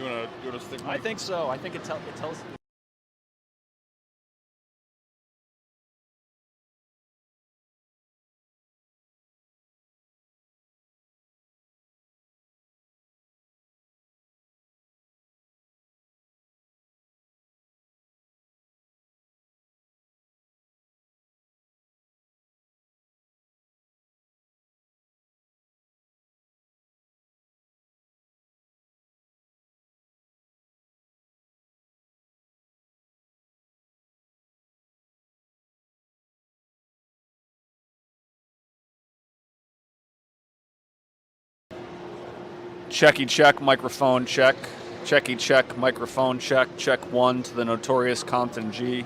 You wanna stick? I think so. I think it tells. Checky check, microphone check. Checky check, microphone check. Check 1 to the notorious Compton G.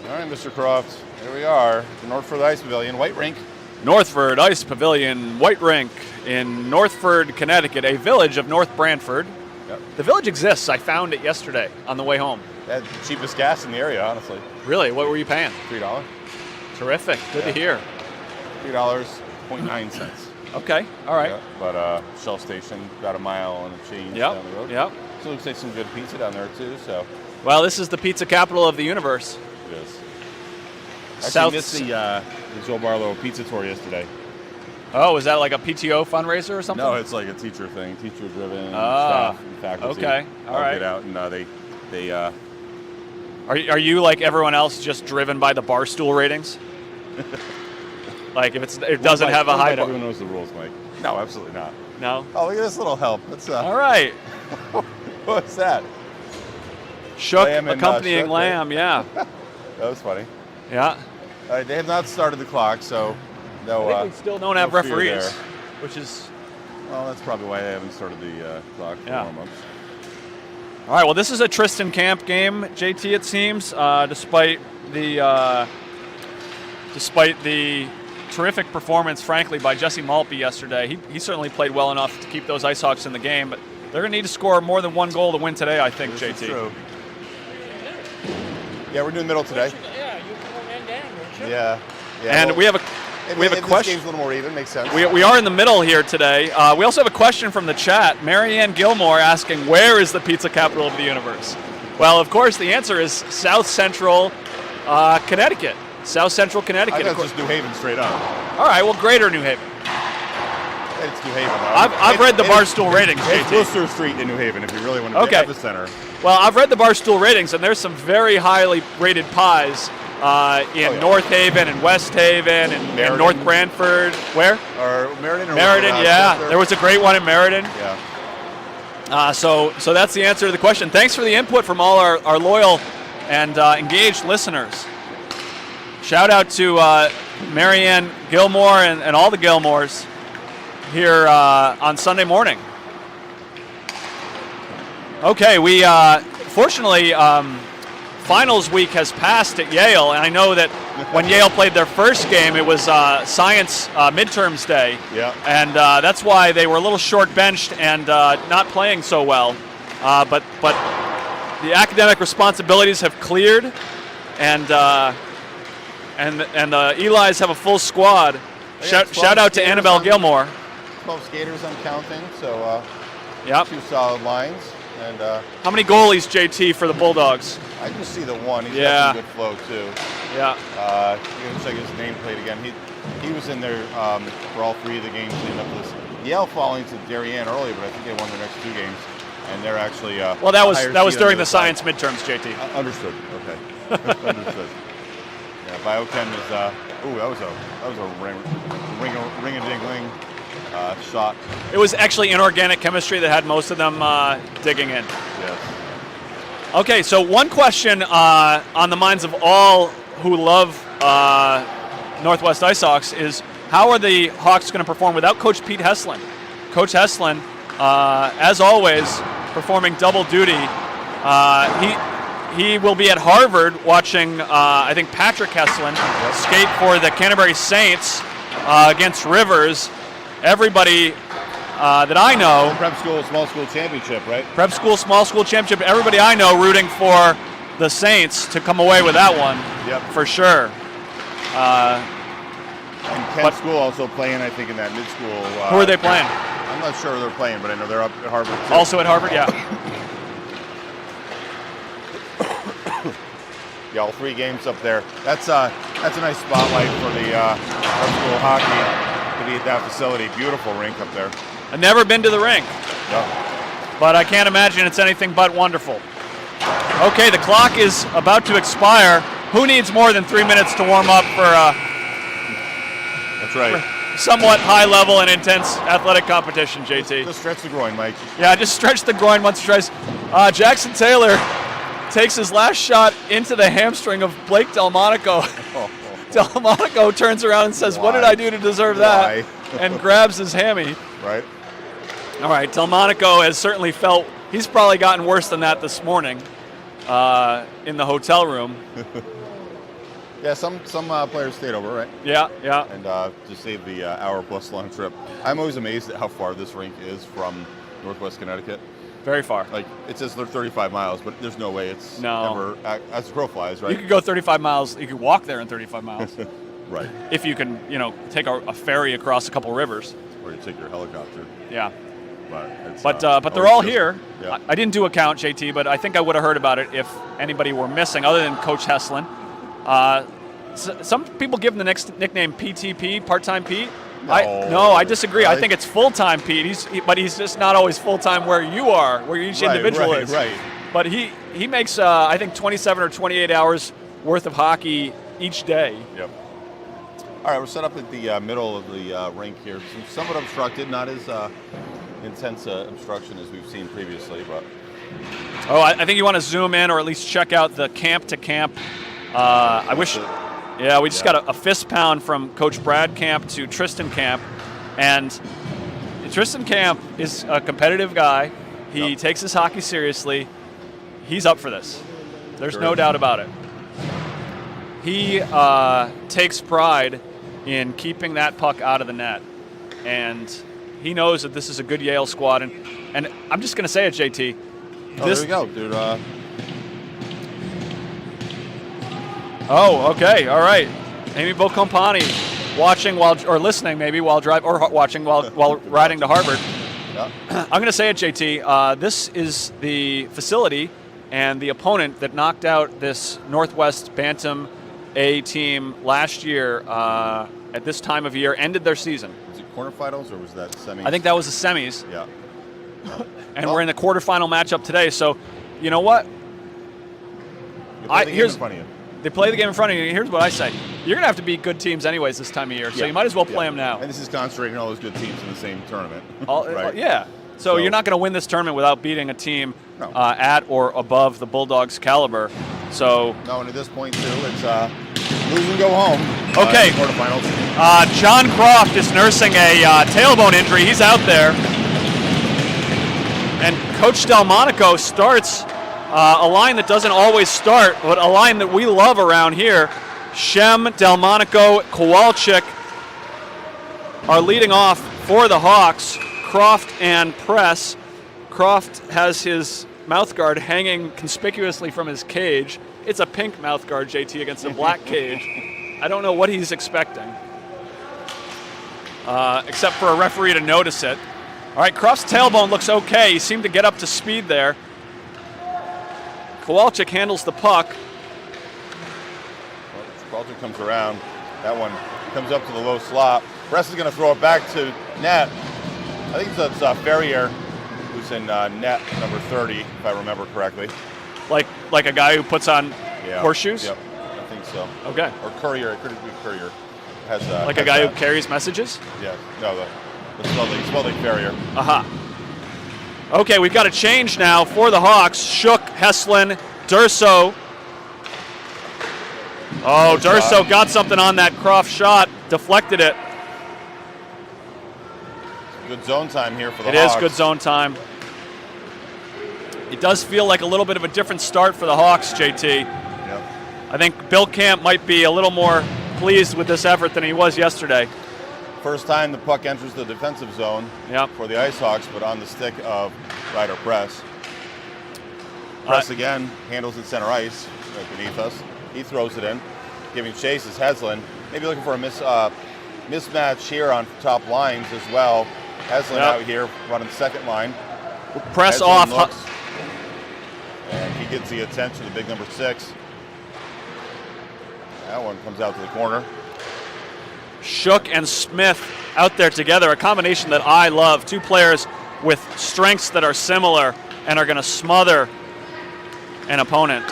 All right, Mr. Croft. Here we are, the Northford Ice Pavilion, White Rink. Northford Ice Pavilion, White Rink in Northford, Connecticut, a village of North Branford. Yep. The village exists. I found it yesterday on the way home. Had the cheapest gas in the area, honestly. Really? What were you paying? $3. Terrific. Good to hear. $3.09. Okay. All right. Yeah, but Shell Station, about a mile and a change down the road. Yep. So it looks like some good pizza down there too. So. Well, this is the pizza capital of the universe. It is. I missed the Joe Barlow pizza tour yesterday. Oh, is that like a PTO fundraiser or something? No, it's like a teacher thing, teacher-driven staff and faculty. Okay, all right. Get out and they. Are you like everyone else just driven by the Barstool ratings? Like if it doesn't have a high. Everyone knows the rules, Mike. No, absolutely not. No. Oh, look at this little help. That's all right. What's that? Shook accompanying lamb. Yeah. That was funny. Yeah. They have not started the clock, so no. I think we still don't have referees, there. which is. Well, that's probably why they haven't started the clock for warm-ups. All right. Well, this is a Tristan Camp game, JT. It seems, despite the terrific performance, frankly, by Jesse Maltby yesterday. He certainly played well enough to keep those Icehawks in the game, but they're going to need to score more than one goal to win today, I think, this JT. Is true. Yeah, we're doing middle today. Yeah, you can end down there. Yeah. And well, we have a this question. game's a little more even, makes sense. We are in the middle here today. We also have a question from the chat. Marianne Gilmore asking, where is the pizza capital of the universe? Well, of course, the answer is South Central Connecticut. South Central Connecticut. I thought it's just New Haven straight up. All right, well, Greater New Haven. It's New Haven, though. I've read the Barstool ratings, It's JT. Worcester Street in New Haven, if you really want to be at the center. Well, I've read the Barstool ratings, and there's some very highly rated pies in North Haven and West Haven and North Branford. Where? Or Meriden. Or Meriden, yeah. There was a great one in Meriden. Yeah. So that's the answer to the question. Thanks for the input from all our loyal and engaged listeners. Shout out to Marianne Gilmore and all the Gilmores here on Sunday morning. Okay, we fortunately finals week has passed at Yale, and I know that when Yale played their first game, it was science midterms day. Yeah. And that's why they were a little short benched and not playing so well. But the academic responsibilities have cleared, and the Eli's have a full squad. Shout out to Annabelle Gilmore. 12 skaters I'm counting, so Yep. 2 solid lines. And How many goalies, JT, for the Bulldogs? I just see the one. He's Yeah. got some good flow too. Yeah. You can check his nameplate again. He was in there for all 3 of the games leading up to this. Yale falling to Darien early, but I think they won their next 2 games, and they're actually Well, that was during the side. science midterms, JT. Understood. Okay. Understood. Yeah, Biochem is. That was a ring-a-ding-ling shot. It was actually inorganic chemistry that had most of them digging in. Yes. Okay, so one question on the minds of all who love Northwest Icehawks is, how are the Hawks going to perform without Coach Pete Heslin? Coach Heslin, as always, performing double duty. He will be at Harvard watching, I think, Patrick Heslin skate for the Canterbury Saints against Rivers. Everybody that I know, Prep school, small school championship, right? prep school, small school championship, everybody I know rooting for the Saints to come away with that one. Yep. For sure. And Kent School also playing, I think, in that mid-school. Who are they playing? I'm not sure who they're playing, but I know they're up at Harvard too. Also at Harvard, yeah. Yeah, all 3 games up there. That's a nice spotlight for the prep school hockey to be at that facility. Beautiful rink up there. I've never been to the rink, Yeah. but I can't imagine it's anything but wonderful. Okay, the clock is about to expire. Who needs more than 3 minutes to warm up for That's right. somewhat high level and intense athletic competition, JT? Just stretch the groin, Mike. Yeah, just stretch the groin once or twice. Jackson Taylor takes his last shot into the hamstring of Blake Delmonico. Delmonico turns around and says, "What did I do to deserve that?" and grabs his hammy. Right. All right, Delmonico has certainly felt, he's probably gotten worse than that this morning in the hotel room. Yeah, some players stayed over, right? Yeah, yeah. And just saved the hour-plus long trip. I'm always amazed at how far this rink is from Northwest Connecticut. Very far. Like, it says they're 35 miles, but there's no way it's No. ever, as the crow flies, right? You could go 35 miles, you could walk there in 35 miles. Right. If you can, take a ferry across a couple rivers. Or you take your helicopter. Yeah. But But they're all always here. Yeah. I didn't do a count, JT, but I think I would have heard about it if anybody were missing, other than Coach Heslin. Some people give him the next nickname PTP, part-time Pete. I disagree. Really? I think it's full-time Pete. But he's just not always full-time where you are, where each individual is. Right. But he makes I think 27 or 28 hours worth of hockey each day. Yep. All right, we're set up at the middle of the rink here. Somewhat obstructed, not as intense obstruction as we've seen previously, but. Oh, I think you want to zoom in or at least check out the camp to camp. I wish. Yeah, we just got a fist pound from Coach Brad Camp to Tristan Camp, and Tristan Camp is a competitive guy. He takes his hockey seriously. He's up for this. There's no doubt about it. He takes pride in keeping that puck out of the net, and he knows that this is a good Yale squad. And I'm just going to say it, JT. There we go, dude. Oh, okay, all right. Amy Bocompani watching or listening maybe while watching while riding to Harvard. Yeah. I'm going to say it, JT. This is the facility and the opponent that knocked out this Northwest Bantam A team last year at this time of year, ended their season. Was it quarterfinals or was that semis? I think that was the semis. Yeah. And we're in the quarterfinal matchup today. So, you know what? Here's funny. They play the game in front of you. Here's what I say. You're going to have to beat good teams anyways this time of year, so you might as well play them now. And this is concentrating all those good teams in the same tournament. Right? Yeah. So you're not going to win this tournament without beating a team at or above the Bulldogs' caliber. So no, and at this point, too, it's Lose and go home. Okay. Quarterfinals. John Croft is nursing a tailbone injury. He's out there. And Coach Delmonico starts a line that doesn't always start, but a line that we love around here. Shem, Delmonico, Kowalczyk are leading off for the Hawks. Croft and Press. Croft has his mouthguard hanging conspicuously from his cage. It's a pink mouthguard, JT, against a black cage. I don't know what he's expecting, except for a referee to notice it. All right, Croft's tailbone looks okay. He seemed to get up to speed there. Kowalczyk handles the puck. Kowalczyk comes around. That one comes up to the low slot. Press is going to throw it back to net. I think it's Ferrier who's in net number 30, if I remember correctly. Like a guy who puts on horseshoes? Yep, I think so. Okay. Or Courier, it could be Courier. Like a guy who carries messages? Yeah, no, it smelled like Ferrier. Aha. Okay, we've got a change now for the Hawks. Shook, Heslin, Durso. Oh, Durso got something on that Croft shot, deflected it. Good zone time here for the Hawks. It is good zone time. It does feel like a little bit of a different start for the Hawks, JT. Yep. I think Bill Camp might be a little more pleased with this effort than he was yesterday. First time the puck enters the defensive zone for the Icehawks, but on the stick of Ryder Press. Press again, handles it center ice, right beneath us. He throws it in, giving chase is Heslin. Maybe looking for a mismatch here on top lines as well. Heslin out here running the second line. Press Heslin off. Looks, and he gets the attention of the big number 6. That one comes out to the corner. Shook and Smith out there together, a combination that I love. Two players with strengths that are similar and are going to smother an opponent.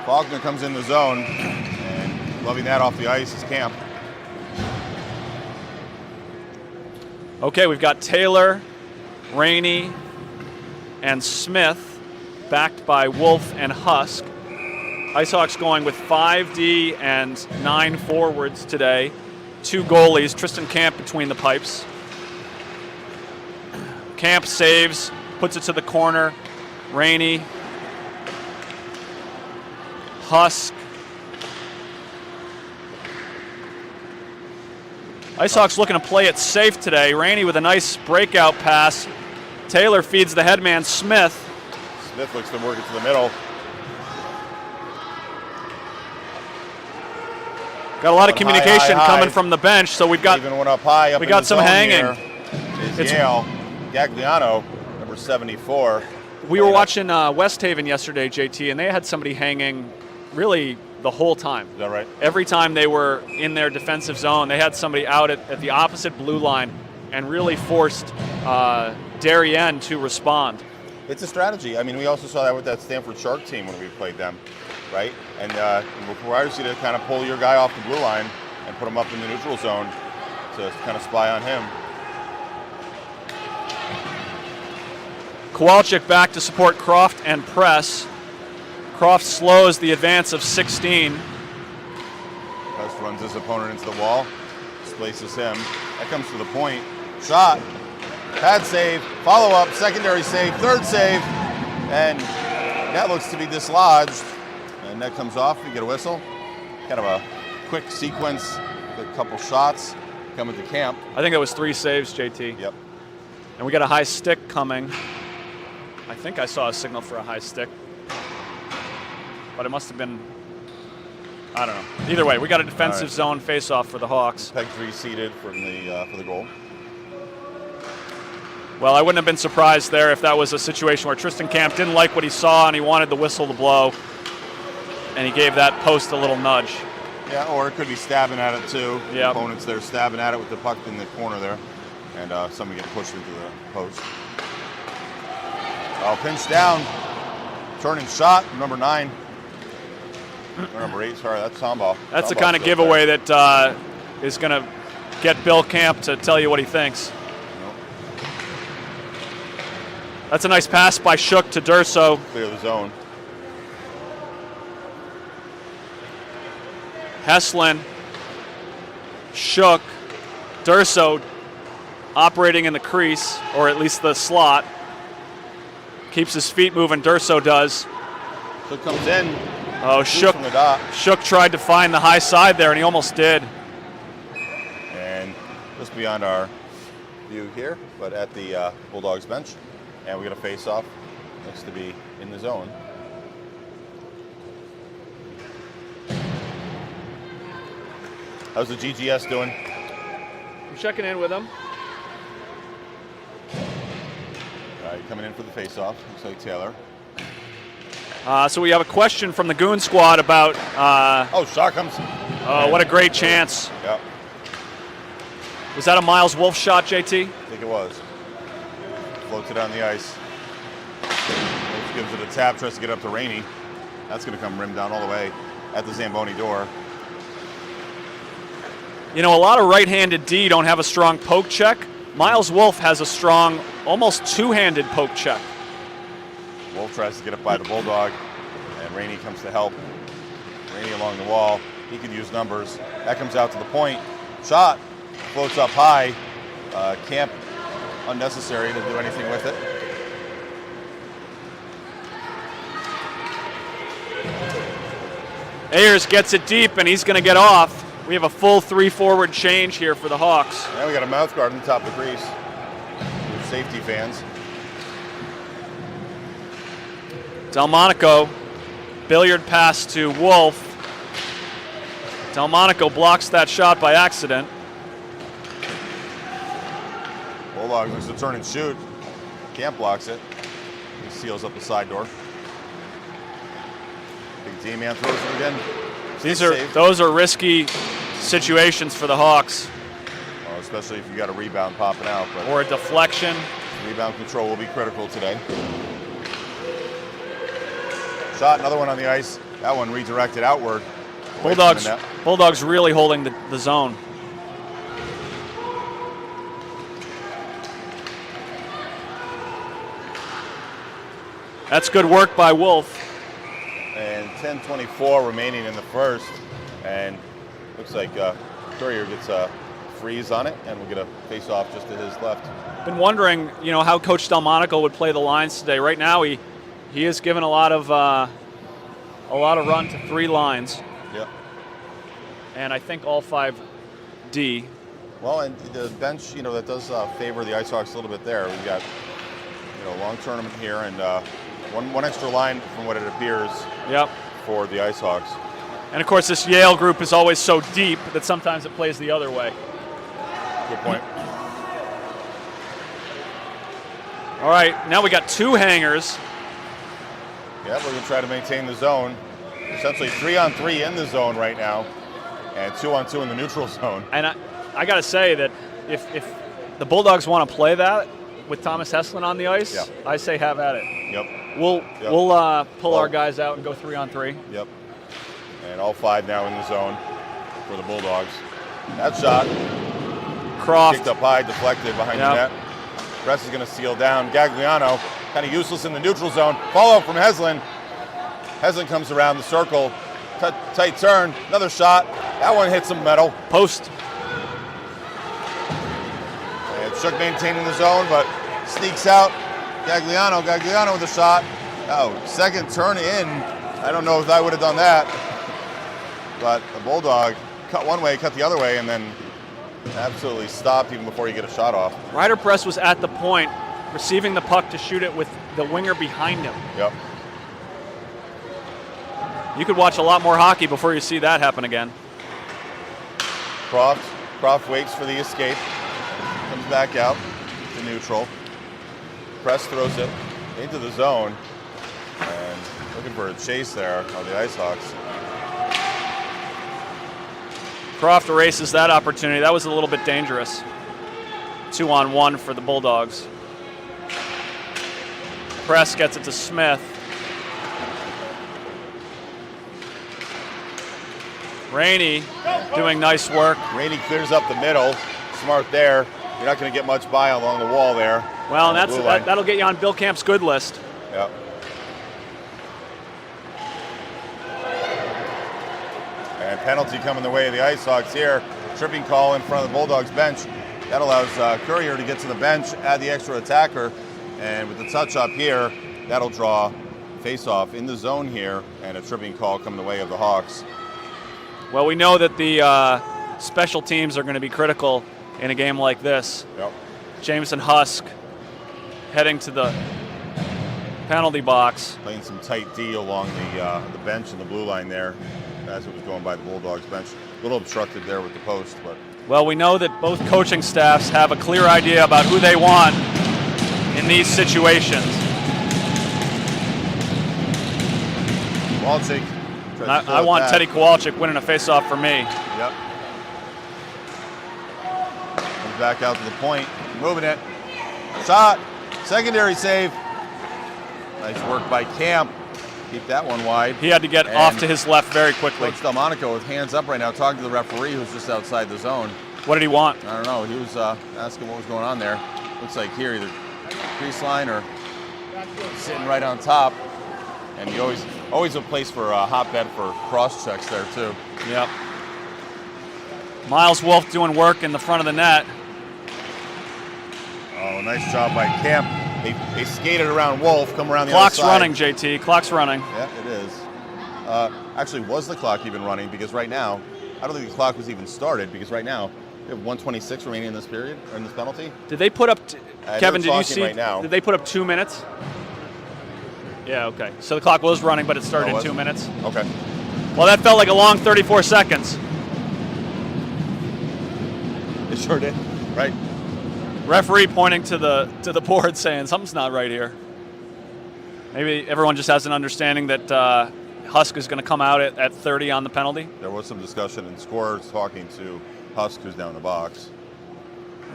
Faulkner comes in the zone, and loving that off the ice is Camp. Okay, we've got Taylor, Rainey, and Smith, backed by Wolf and Husk. Icehawks going with 5D and 9 forwards today. 2 goalies, Tristan Camp between the pipes. Camp saves, puts it to the corner. Rainey, Husk. Icehawks looking to play it safe today. Rainey with a nice breakout pass. Taylor feeds the headman, Smith. Smith looks to work it to the middle. Got a lot of communication coming from the bench, so we've got even one up high. We got some hanging. Is Yale Gagliano, number 74. We were watching West Haven yesterday, JT, and they had somebody hanging really the whole time. Is that right? Every time they were in their defensive zone, they had somebody out at the opposite blue line and really forced Darien to respond. It's a strategy. I mean, we also saw that with that Stanford Shark team when we played them, right? And it requires you to kind of pull your guy off the blue line and put him up in the neutral zone to kind of spy on him. Kowalczyk back to support Croft and Press. Croft slows the advance of 16. Press runs his opponent into the wall, displaces him. That comes to the point. Shot, pad save, follow up, secondary save, third save, and that looks to be dislodged. And that comes off, you get a whistle. Kind of a quick sequence, a couple shots coming to Camp. I think that was 3 saves, JT. Yep. And we got a high stick coming. I think I saw a signal for a high stick. But it must have been, I don't know. Either way, we got a defensive zone face-off for the Hawks. Peg 3 seated for the goal. Well, I wouldn't have been surprised there if that was a situation where Tristan Camp didn't like what he saw and he wanted the whistle to blow. And he gave that post a little nudge. Yeah, or it could be stabbing at it too. Yep. Opponents there stabbing at it with the puck in the corner there. And somebody getting pushed into the post. Oh, pinched down. Turning shot, number 9. Or number 8, sorry, that's Samba. That's the kind of giveaway that is going to get Bill Camp to tell you what he thinks. Nope. That's a nice pass by Shook to Durso. Clear the zone. Heslin, Shook, Durso operating in the crease, or at least the slot. Keeps his feet moving, Durso does. Shook comes in. Oh, Shook, from the dot. Shook tried to find the high side there, and he almost did. And just beyond our view here, but at the Bulldogs bench. And we got a face-off. Looks to be in the zone. How's the GGS doing? I'm checking in with him. All right, coming in for the face-off. Looks like Taylor. So we have a question from the Goon Squad about. Oh, shot comes. Oh, what a great chance! Yep, Was that a Miles Wolf shot, JT? I think it was. Floats it on the ice. Wolf gives it a tap, tries to get up to Rainey. That's going to come rim down all the way at the Zamboni door. You know, a lot of right-handed D don't have a strong poke check. Miles Wolf has a strong, almost two-handed poke check. Wolf tries to get up by the Bulldog, and Rainey comes to help. Rainey along the wall. He could use numbers. That comes out to the point. Shot. Floats up high. Camp unnecessary to do anything with it. Ayers gets it deep, and he's going to get off. We have a full 3-forward change here for the Hawks. Now we got a mouth guard on the top of the crease. Safety fans. Delmonico, billiard pass to Wolf. Delmonico blocks that shot by accident. Bulldogs looks to turn and shoot. Camp blocks it. He seals up the side door. Big D-man throws it again. Those are risky situations for the Hawks. Well, especially if you got a rebound popping out. But or a deflection. Rebound control will be critical today. Shot, another one on the ice. That one redirected outward. Bulldogs really holding the zone. That's good work by Wolf. And 10:24 remaining in the first. And looks like Courier gets a freeze on it, and we'll get a face-off just to his left. Been wondering, how Coach Delmonico would play the lines today. Right now, he has given a lot of run to 3 lines. Yep. And I think all 5 D. Well, and the bench, that does favor the Icehawks a little bit there. We've got, a long tournament here, and one extra line from what it appears. Yep. For the Icehawks. And of course, this Yale group is always so deep that sometimes it plays the other way. Good point. All right, now we got 2 hangers. Yeah, we're going to try to maintain the zone. Essentially 3-on-3 in the zone right now, and 2-on-2 in the neutral zone. And I got to say that if the Bulldogs want to play that with Thomas Heslin on the ice, yeah. I say have at it. Yep. We'll pull our guys out and go 3-on-3. Yep. And all 5 now in the zone for the Bulldogs. That shot. Croft. Kicked up high, deflected behind the net. Press is going to seal down. Gagliano, kind of useless in the neutral zone. Follow from Heslin. Heslin comes around the circle. Tight turn. Another shot. That one hits some metal. Post. And Shook maintaining the zone, but sneaks out. Gagliano with a shot. Oh, second turn in. I don't know if I would have done that. But the Bulldog cut one way, cut the other way, and then absolutely stopped even before you get a shot off. Ryder Press was at the point, receiving the puck to shoot it with the winger behind him. Yep. You could watch a lot more hockey before you see that happen again. Croft waits for the escape. Comes back out to neutral. Press throws it into the zone. And looking for a chase there on the Icehawks. Croft erases that opportunity. That was a little bit dangerous. 2-on-1 for the Bulldogs. Press gets it to Smith. Rainey doing nice work. Rainey clears up the middle. Smart there. You're not going to get much by along the wall there. Well, and that'll get you on Bill Camp's good list. Yep. a penalty coming the way of the Icehawks here. Tripping call in front of the Bulldogs bench. That allows Courier to get to the bench, add the extra attacker, and with the touch up here, that'll draw face-off in the zone here, and a tripping call coming the way of the Hawks. Well, we know that the special teams are going to be critical in a game like this. Yep. Jameson Husk heading to the penalty box. Playing some tight D along the bench and the blue line there as it was going by the Bulldogs bench. A little obstructed there with the post, but. Well, we know that both coaching staffs have a clear idea about who they want in these situations. Kowalczyk. I want Teddy Kowalczyk winning a face-off for me. Yep. Comes back out to the point, moving it. Shot, secondary save. Nice work by Camp. Keep that one wide. He had to get off to his left very quickly. Coach Delmonico with hands up right now, talking to the referee who's just outside the zone. What did he want? I don't know. He was asking what was going on there. Looks like here either crease line or sitting right on top. And he always a place for a hotbed for cross checks there too. Yep. Miles Wolf doing work in the front of the net. Oh, nice job by Camp. They skated around Wolf, come around the Clock's other side. running, JT. Clock's running. Yeah, it is. Actually, was the clock even running? Because right now, I don't think the clock was even started. Because right now, we have 1:26 remaining in this period, or in this penalty. Did they put up? Kevin, did you see? Right now. Did they put up 2 minutes? Yeah. Okay. So the clock was running, but it started in 2 minutes. Okay. Well, that felt like a long 34 seconds. It sure did. Right. Referee pointing to the board saying something's not right here. Maybe everyone just has an understanding that Husk is going to come out at 30 on the penalty. There was some discussion and scorers talking to Husk, who's down the box.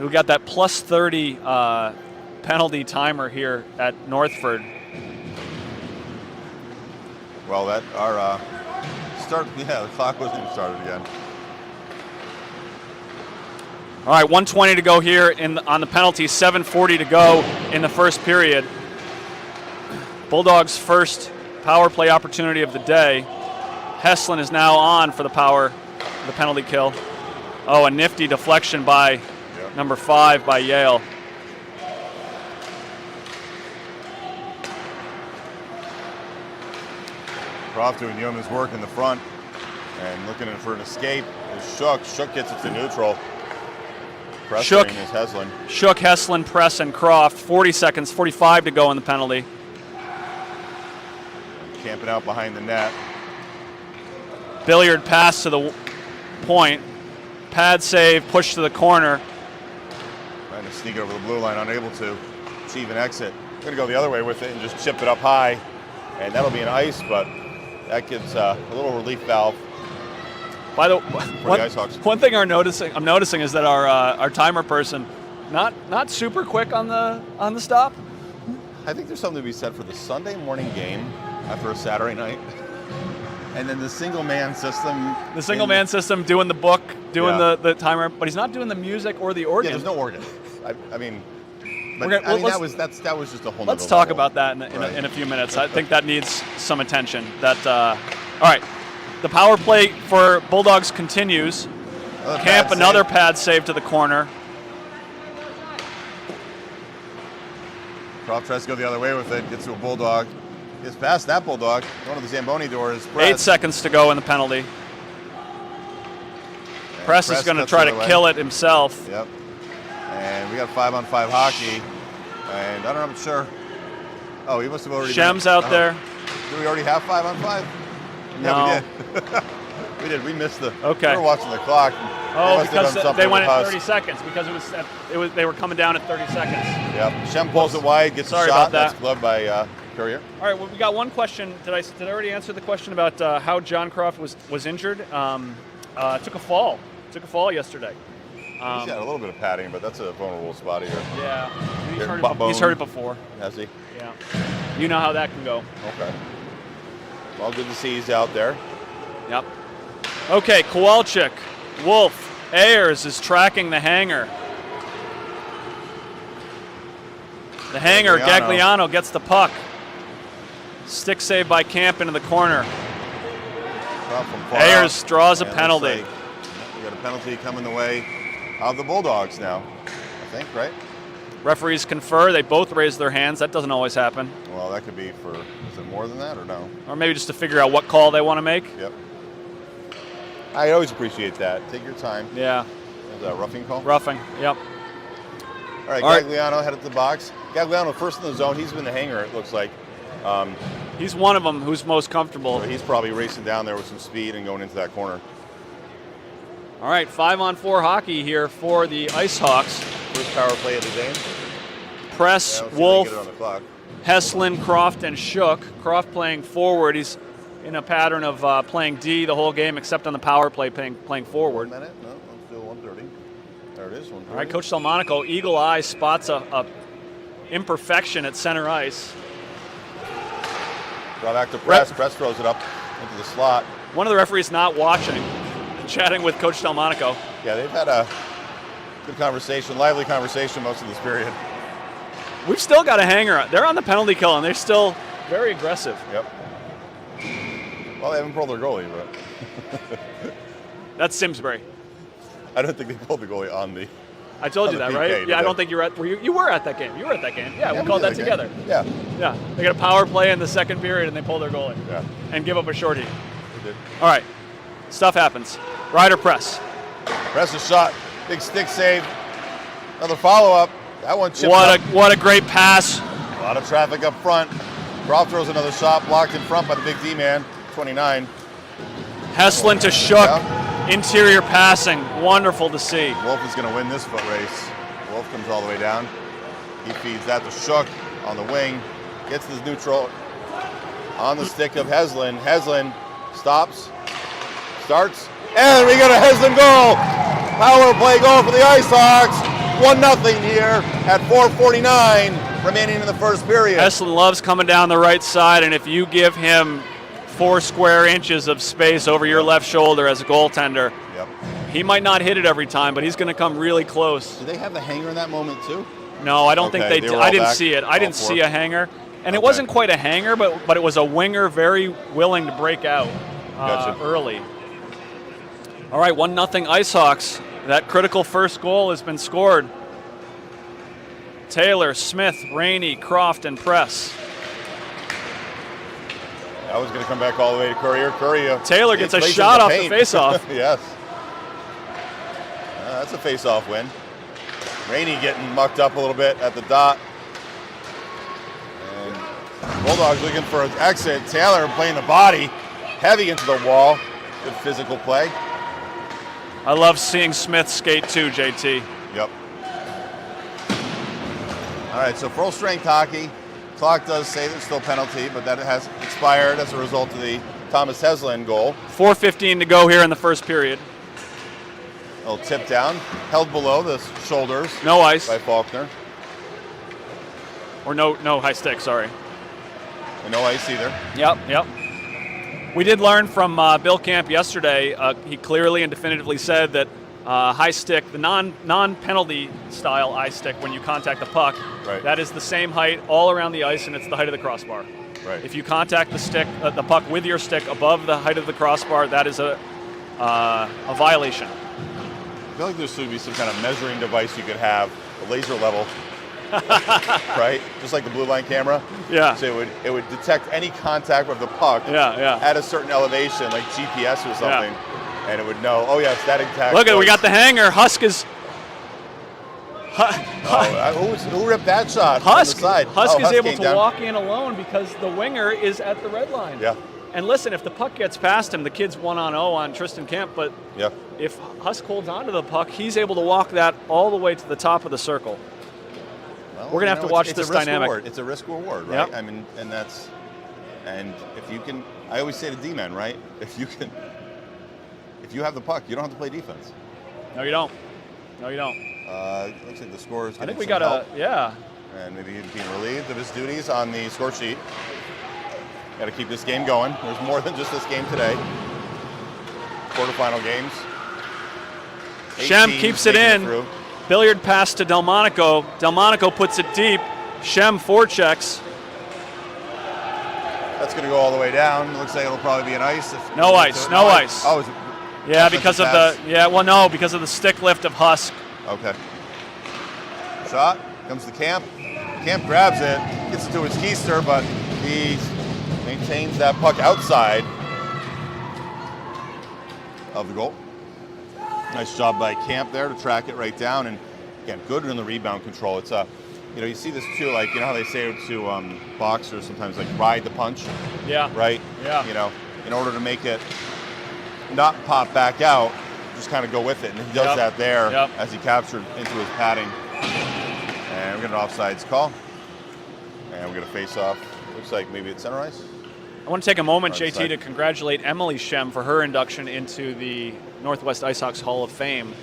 We got that plus 30 penalty timer here at Northford. Well, that our start. Yeah, the clock wasn't even started again. All right, 1:20 to go here on the penalty, 7:40 to go in the first period. Bulldogs' first power play opportunity of the day. Heslin is now on for the penalty kill. Oh, a nifty deflection by number 5 by Yale. Croft doing yeoman's work in the front and looking for an escape is Shook. Shook gets it to neutral. Shook is Heslin. Shook, Heslin, Press, and Croft. 40 seconds, 45 to go in the penalty. Camping out behind the net. Billiard pass to the point. Pad save, push to the corner. Trying to sneak over the blue line, unable to achieve an exit. We're going to go the other way with it and just chip it up high. And that'll be an ice, but that gives a little relief valve. By the Icehawks. one thing I'm noticing is that our timer person, not super quick on the stop. I think there's something to be said for the Sunday morning game after a Saturday night, and then the single man system. The single man system doing the book, doing the timer, but he's not doing the music or the organ. Yeah, there's no organ. I mean, but that was just a whole. Let's talk about that in a few minutes. I think that needs some attention. All right. The power play for Bulldogs continues. Camp another pad save to the corner. Croft tries to go the other way with it, gets to a Bulldog. Gets past that Bulldog. One of the Zamboni doors. 8 seconds to go in the penalty. Press is going to try to kill it himself. Yep. And we got 5-on-5 hockey. And I don't know, I'm sure. Oh, he must have already. Shem's out there. Do we already have 5-on-5? No. Yeah, we did. We did. We missed the. Okay. We were watching the clock. Oh, because they went at 30 seconds because they were coming down at 30 seconds. Yep. Shem pulls it wide, gets a shot. About that. That's gloved by Courier. All right. Well, we got one question. Did I already answer the question about how John Croft was injured? Took a fall. Took a fall yesterday. He's got a little bit of padding, but that's a vulnerable spot here. Yeah. He's heard it before. Has he? Yeah. You know how that can go. Okay. Well, good to see he's out there. Yep. Okay, Kowalczyk, Wolf, Ayers is tracking the hanger. The hanger, Gagliano gets the puck. Stick save by Camp into the corner. Well, from far Ayers out. draws a And it penalty. looks like we got a penalty coming the way of the Bulldogs now, I think, right? Referees confer. They both raise their hands. That doesn't always happen. Well, that could be for, is it more than that or no? Or maybe just to figure out what call they want to make. Yep. I always appreciate that. Take your time. Yeah. Is that a roughing call? Roughing. Yep. All right, All right. Gagliano headed to the box. Gagliano first in the zone. He's been the hanger, it looks like. He's one of them who's most comfortable. So he's probably racing down there with some speed and going into that corner. All right, 5-on-4 hockey here for the Icehawks. First power play of the game. Press, Yeah, let's see if they Wolf, get it on the clock. Heslin, Croft, and Shook. Croft playing forward. He's in a pattern of playing D the whole game, except on the power play playing forward. 1 minute? No, I'm still 1:30. There it is, 1:30. All right, Coach Delmonico, eagle eye, spots a imperfection at center ice. Draw back to Press. Press throws it up into the slot. One of the referees not watching, chatting with Coach Delmonico. Yeah, they've had a good conversation, lively conversation most of this period. We've still got a hanger. They're on the penalty kill, and they're still very aggressive. Yep. Well, they haven't pulled their goalie, but That's Simsbury. I don't think they pulled the goalie on the. I told you On that, the right? PK, Yeah, I did don't they? think you were at. You were at that game. You were at that game. Yeah, we we called did that game. together. Yeah, Yeah, they got a power play in the second period, and they pull their goalie yeah, and give up a shorty. they did. All right, stuff happens. Ryder press. Press a shot, big stick save, another follow-up. That one chipped up. What a great pass. A lot of traffic up front. Croft throws another shot, blocked in front by the big D-man, 29. Heslin to Shook. Yeah. Interior passing. Wonderful to see. Wolf is going to win this foot race. Wolf comes all the way down. He feeds that to Shook on the wing. Gets this neutral on the stick of Heslin. Heslin stops, starts, and we got a Heslin goal. Power play goal for the Icehawks. 1-0 here at 4:49 remaining in the first period. Heslin loves coming down the right side, and if you give him 4 square inches of space over your left shoulder as a goaltender, Yep. he might not hit it every time, but he's going to come really close. Did they have the hanger in that moment too? No, I don't think Okay, they they did. were I all didn't back, see it. I all didn't four. see a hanger. And it Okay. wasn't quite a hanger, but it was a winger very willing to break out Gotcha. early. All right, 1-0 Icehawks. That critical first goal has been scored. Taylor, Smith, Rainey, Croft, and Press. That was going to come back all the way to Courier. Courier. Taylor gets a plays shot into off the paint. faceoff. Yes. That's a face-off win. Rainey getting mucked up a little bit at the dot. And Bulldogs looking for an exit. Taylor playing the body, heavy into the wall. Good physical play. I love seeing Smith skate too, JT. Yep. All right, so full strength hockey. Clock does say there's still penalty, but that has expired as a result of the Thomas Heslin goal. 4:15 to go here in the first period. A little tip down, held below the shoulders No ice. by Faulkner. Or no high stick, sorry. And no ice either. Yep. We did learn from Bill Camp yesterday. He clearly and definitively said that high stick, the non-penalty style eye stick, when you contact the puck, Right. that is the same height all around the ice, and it's the height of the crossbar. Right. If you contact the puck with your stick above the height of the crossbar, that is a violation. I feel like there should be some kind of measuring device you could have, a laser level, right? Just like the blue line camera. Yeah. So it would detect any contact with the puck Yeah. at a certain elevation, like GPS or something, and it would know, oh yes, that exact. Look at, we place. got the hanger. Husk is. Who ripped that shot? Husk, on the side? Husk is able came to down. walk in alone because the winger is at the red line. Yeah. And listen, if the puck gets past him, the kid's 1-on-0 on Tristan Kemp, but Yeah. if Husk holds onto the puck, he's able to walk that all the way to the top of the circle. Well, We're gonna have to watch it's this a risk dynamic. Reward. It's a risk reward, right? Yep. I mean, and if you can, I always say to D-men, right? If you have the puck, you don't have to play defense. No, you don't. Looks like the score is I getting think we some got help. And maybe he's being relieved of his duties on the score sheet. Got to keep this game going. There's more than just this game today. Quarterfinal games. 8 Shem teams keeps it making in. through. Billiard pass to Delmonico. Delmonico puts it deep. Shem forechecks. That's going to go all the way down. Looks like it'll probably be an ice. No ice. No ice. Oh, is it? Yeah, because of the no, because of the stick lift of Husk. Okay. Shot comes to Camp. Camp grabs it, gets it to his keister, but he maintains that puck outside of the goal. Nice job by Camp there to track it right down, and again, good in the rebound control. It's you see this too, like how they say to boxers sometimes, like ride the punch. Yeah. Right. Yeah. In order to make it not pop back out, just kind of go with it, and he does that there as he captured into his padding. And we're going to offsides call, and we're going to face off. Looks like maybe it's center ice. I want to take a moment, JT, to congratulate Emily Shem for her induction into the Northwest Icehawks Hall of Fame.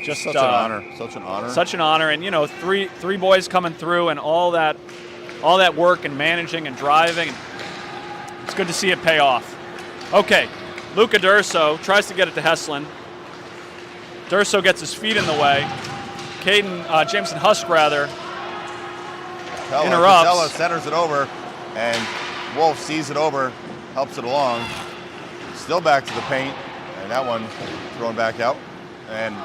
Just such an honor. Such an honor. Such an honor, and three boys coming through, and all that work and managing and driving. It's good to see it pay off. Okay, Luca Durso tries to get it to Heslin. Durso gets his feet in the way. Jameson Husk interrupts. Catella centers it over, and Wolf sees it over, helps it along. Still back to the paint, and that one thrown back out. And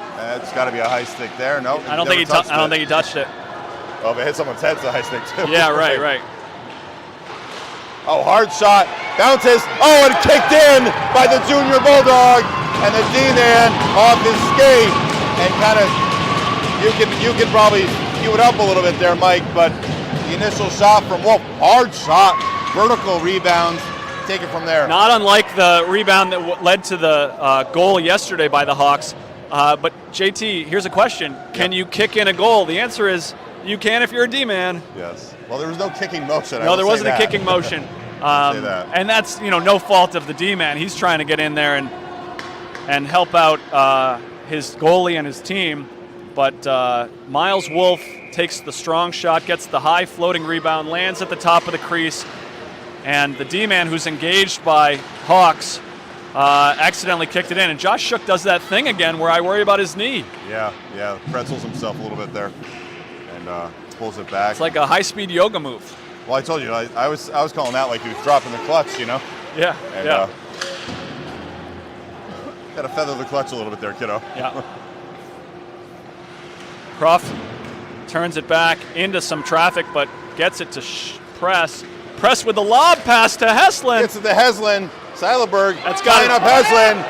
it's got to be a high stick there. No, I don't think he touched it. Oh, if it hit someone's head, it's a high stick too. Yeah, right. Oh, hard shot, bounces. Oh, and kicked in by the Junior Bulldog, and the D-man off his skate, and kind of you can probably cue it up a little bit there, Mike. But the initial shot from Wolf, hard shot, vertical rebounds. Take it from there. Not unlike the rebound that led to the goal yesterday by the Hawks. But JT, here's a question: can you kick in a goal? The answer is you can if you're a D-man. Yes. Well, there was no kicking motion. No, there wasn't a kicking motion. And that's no fault of the D-man. He's trying to get in there and help out his goalie and his team. But Miles Wolf takes the strong shot, gets the high floating rebound, lands at the top of the crease, and the D-man, who's engaged by Hawks, accidentally kicked it in. And Josh Shook does that thing again where I worry about his knee. Yeah, pretzels himself a little bit there, and pulls it back. It's like a high-speed yoga move. Well, I told you, I was calling that like he was dropping the clutch, Yeah, and, yeah. Got to feather the clutch a little bit there, kiddo. Yeah. Pruff turns it back into some traffic, but gets it to Press. Press with the lob pass to Heslin. Gets it to Heslin. Seilerberg That's got tying up Heslin,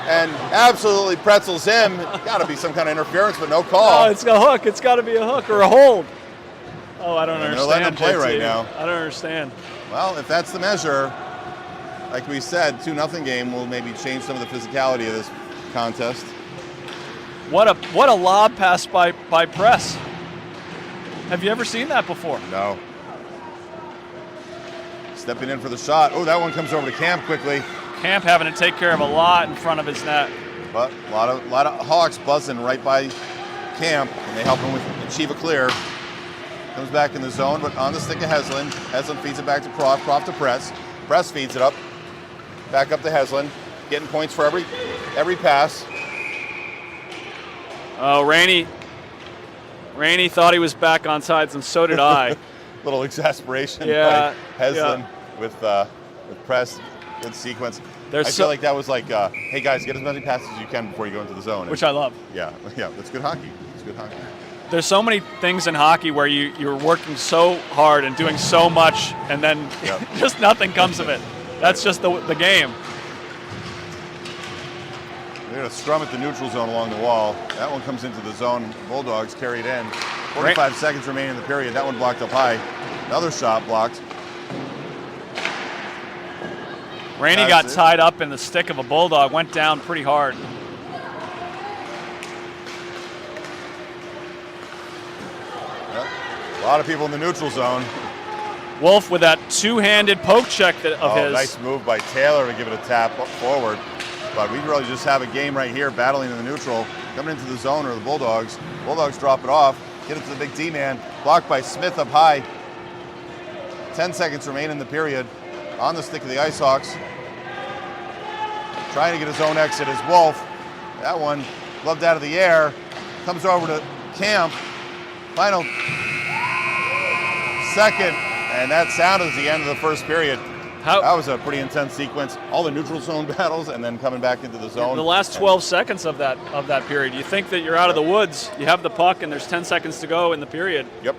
and absolutely pretzels him. Got to be some kind of interference, but no call. Oh, it's a hook. It's got to be a hook or a hold. Oh, I don't understand. They're letting him play JT. right now. I don't understand. Well, if that's the measure, like we said, 2-0 game will maybe change some of the physicality of this contest. What a lob pass by Press. Have you ever seen that before? No. Stepping in for the shot. Oh, that one comes over to Camp quickly. Camp having to take care of a lot in front of his net. But a lot of Hawks buzzing right by Camp, and they help him achieve a clear. Comes back in the zone, but on the stick of Heslin. Heslin feeds it back to Croft. Croft to Press. Press feeds it up. Back up to Heslin. Getting points for every pass. Oh, Rainey thought he was back on sides, and so did I. Little exasperation by Heslin with Press. Good sequence. I feel like that was like, hey guys, get as many passes as you can before you go into the zone. Which I love. Yeah, that's good hockey. It's good hockey. There's so many things in hockey where you're working so hard and doing so much, and then just nothing comes of it. That's just the game. They're going to scrum at the neutral zone along the wall. That one comes into the zone. Bulldogs carried in. 45 seconds remaining in the period. That one blocked up high. Another shot blocked. Rainey got tied up in the stick of a Bulldog, went down pretty hard. A lot of people in the neutral zone. Wolf with that two-handed poke check of his. Nice move by Taylor to give it a tap forward. But we really just have a game right here battling in the neutral. Coming into the zone are the Bulldogs. Bulldogs drop it off. Get it to the big D-man. Blocked by Smith up high. 10 seconds remain in the period. On the stick of the Icehawks. Trying to get his own exit is Wolf. That one gloved out of the air. Comes over to Camp. Final second And that sounded the end of the first period. How, That was a pretty intense sequence. All the neutral zone battles and then coming back into the zone. the last 12 seconds of that period, you think that you're out of the woods. You have the puck, and there's 10 seconds to go in the period. Yep.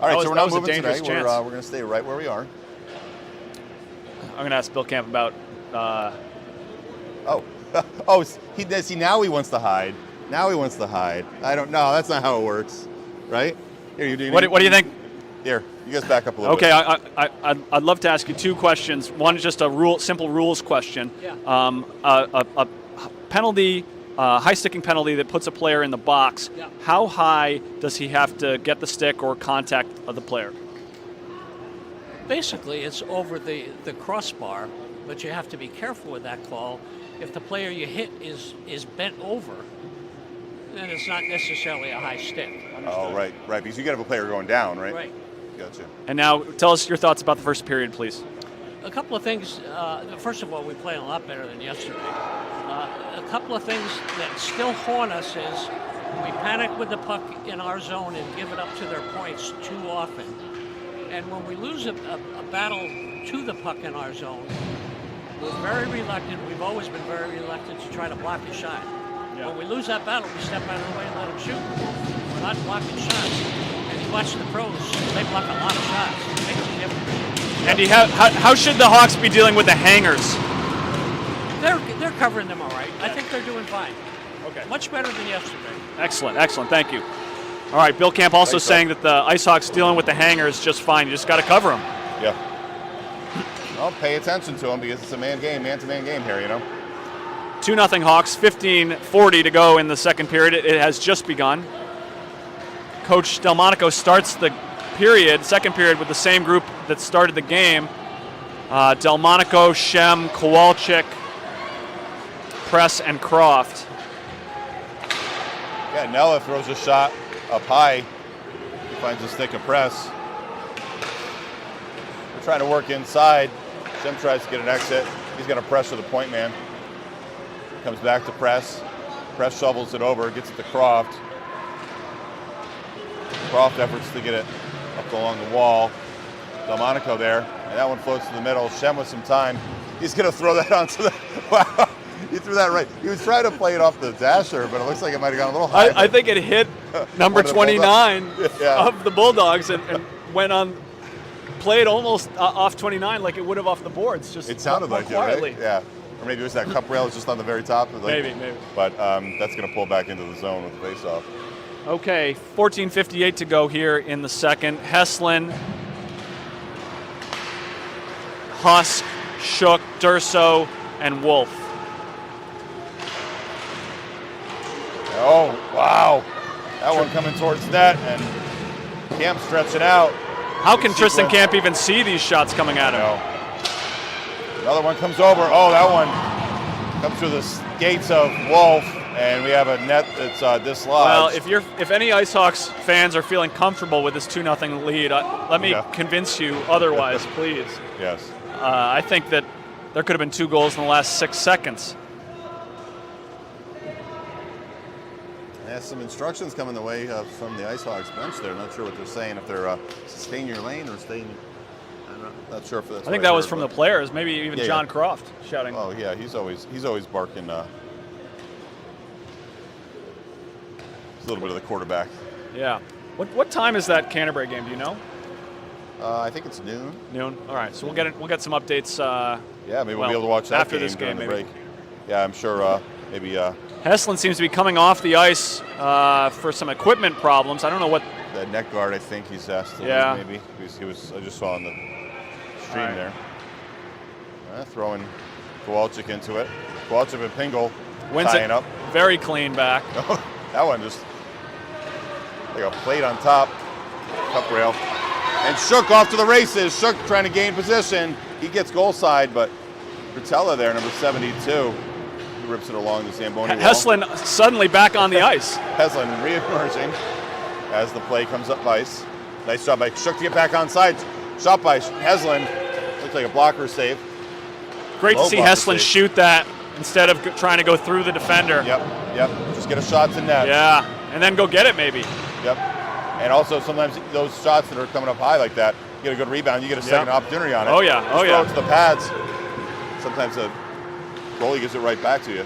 All right, was- so we're that not was a moving dangerous today. chance. We're going to stay right where we are. I'm going to ask Bill Camp about. Oh, he does. See, now he wants to hide. Now he wants to hide. I don't know. That's not how it works, right? Here, you do. What do you think? Here, you guys back up a little Okay, bit. I'd love to ask you two questions. One is just a simple rules question. Yeah. A penalty, high sticking penalty that puts a player in the box. Yeah. How high does he have to get the stick or contact of the player? Basically, it's over the crossbar, but you have to be careful with that call. If the player you hit is bent over, then it's not necessarily a high stick. Oh, right, because you got to have a player going down, right? Right. Gotcha. And now, tell us your thoughts about the first period, please. A couple of things. First of all, we play a lot better than yesterday. A couple of things that still haunt us is we panic with the puck in our zone and give it up to their points too often. And when we lose a battle to the puck in our zone, we're very reluctant. We've always been very reluctant to try to block a shot. Yeah. When we lose that battle, we step out of the way and let them shoot. We're not blocking shots. And you watch the pros, they block a lot of shots. It makes a difference. Andy, how should the Hawks be dealing with the hangers? They're covering them all right. I think they're doing fine. Okay. Much better than yesterday. Excellent. Thank you. All right, Bill Camp also Thanks, saying that the Icehawks dealing with the hangers just fine. You just got to cover them. Yeah. Well, pay attention to him because it's a man-to-man game here, you know? 2-0 Hawks, 15:40 to go in the second period. It has just begun. Coach Delmonico starts the second period, with the same group that started the game. Delmonico, Shem, Kowalczyk, Press, and Croft. Yeah, Nella throws a shot up high. He finds a stick of Press. They're trying to work inside. Shem tries to get an exit. He's going to pressure the point man. Comes back to Press. Press shovels it over, gets it to Croft. Croft efforts to get it up along the wall. Delmonico there, and that one floats to the middle. Shem with some time. He's going to throw that onto the... Wow, he threw that right. He was trying to play it off the dasher, but it looks like it might have gone a little high. I think it hit number One of the 29 Yeah. of the Bulldogs and went on, played almost off 29 like it would have off the boards. Just It sounded more like quietly. it, right? Yeah. Or maybe it was that cup rail just on the very top. Maybe. But that's going to pull back into the zone with the face-off. Okay, 14:58 to go here in the second. Heslin, Husk, Shook, Durso, and Wolf. Oh, wow. That one coming towards net, and Camp stretching out. How can Tristan Camp even see these shots coming at him? Another one comes over. Oh, that one comes through the gates of Wolf, and we have a net that's dislodged. Well, if any Icehawks fans are feeling comfortable with this 2-0 lead, let me convince you otherwise, please. Yes. I think that there could have been 2 goals in the last 6 seconds. Yeah, some instructions coming the way from the Icehawks bench there. Not sure what they're saying, if they're stay in your lane or stay in. I'm not sure if that's. I think that was from the players, maybe even John Croft shouting. Oh yeah, he's always barking. He's a little bit of the quarterback. Yeah. What time is that Canterbury game? Do you know? I think it's noon. Noon. All right. So we'll get some updates. Yeah, maybe we'll be able to watch that after this game. during Maybe. the break. Yeah, I'm sure. Maybe. Heslin seems to be coming off the ice for some equipment problems. I don't know what. The neck guard, I think he's asked to leave, maybe. He was. I just saw on the stream there. Throwing Kowalczyk into it. Kowalczyk and Pingle Wins tying it up. very clean back. That one just like a plate on top, cup rail. And Shook off to the races. Shook trying to gain position. He gets goal side, but Rotella there, number 72, he rips it along the Zamboni wall. Heslin suddenly back on the ice. Heslin re-emerging as the play comes up ice. Nice job by Shook to get back on side. Shot by Heslin. Looks like a blocker save. Great to Low see blocker Heslin save. shoot that instead of trying to go through the defender. Yep. Just get a shot to net. Yeah, and then go get it maybe. Yep. And also sometimes those shots that are coming up high like that, you get a good rebound, you get a second opportunity on it. Oh yeah, Just throw it to the pads. Sometimes the goalie gives it right back to you.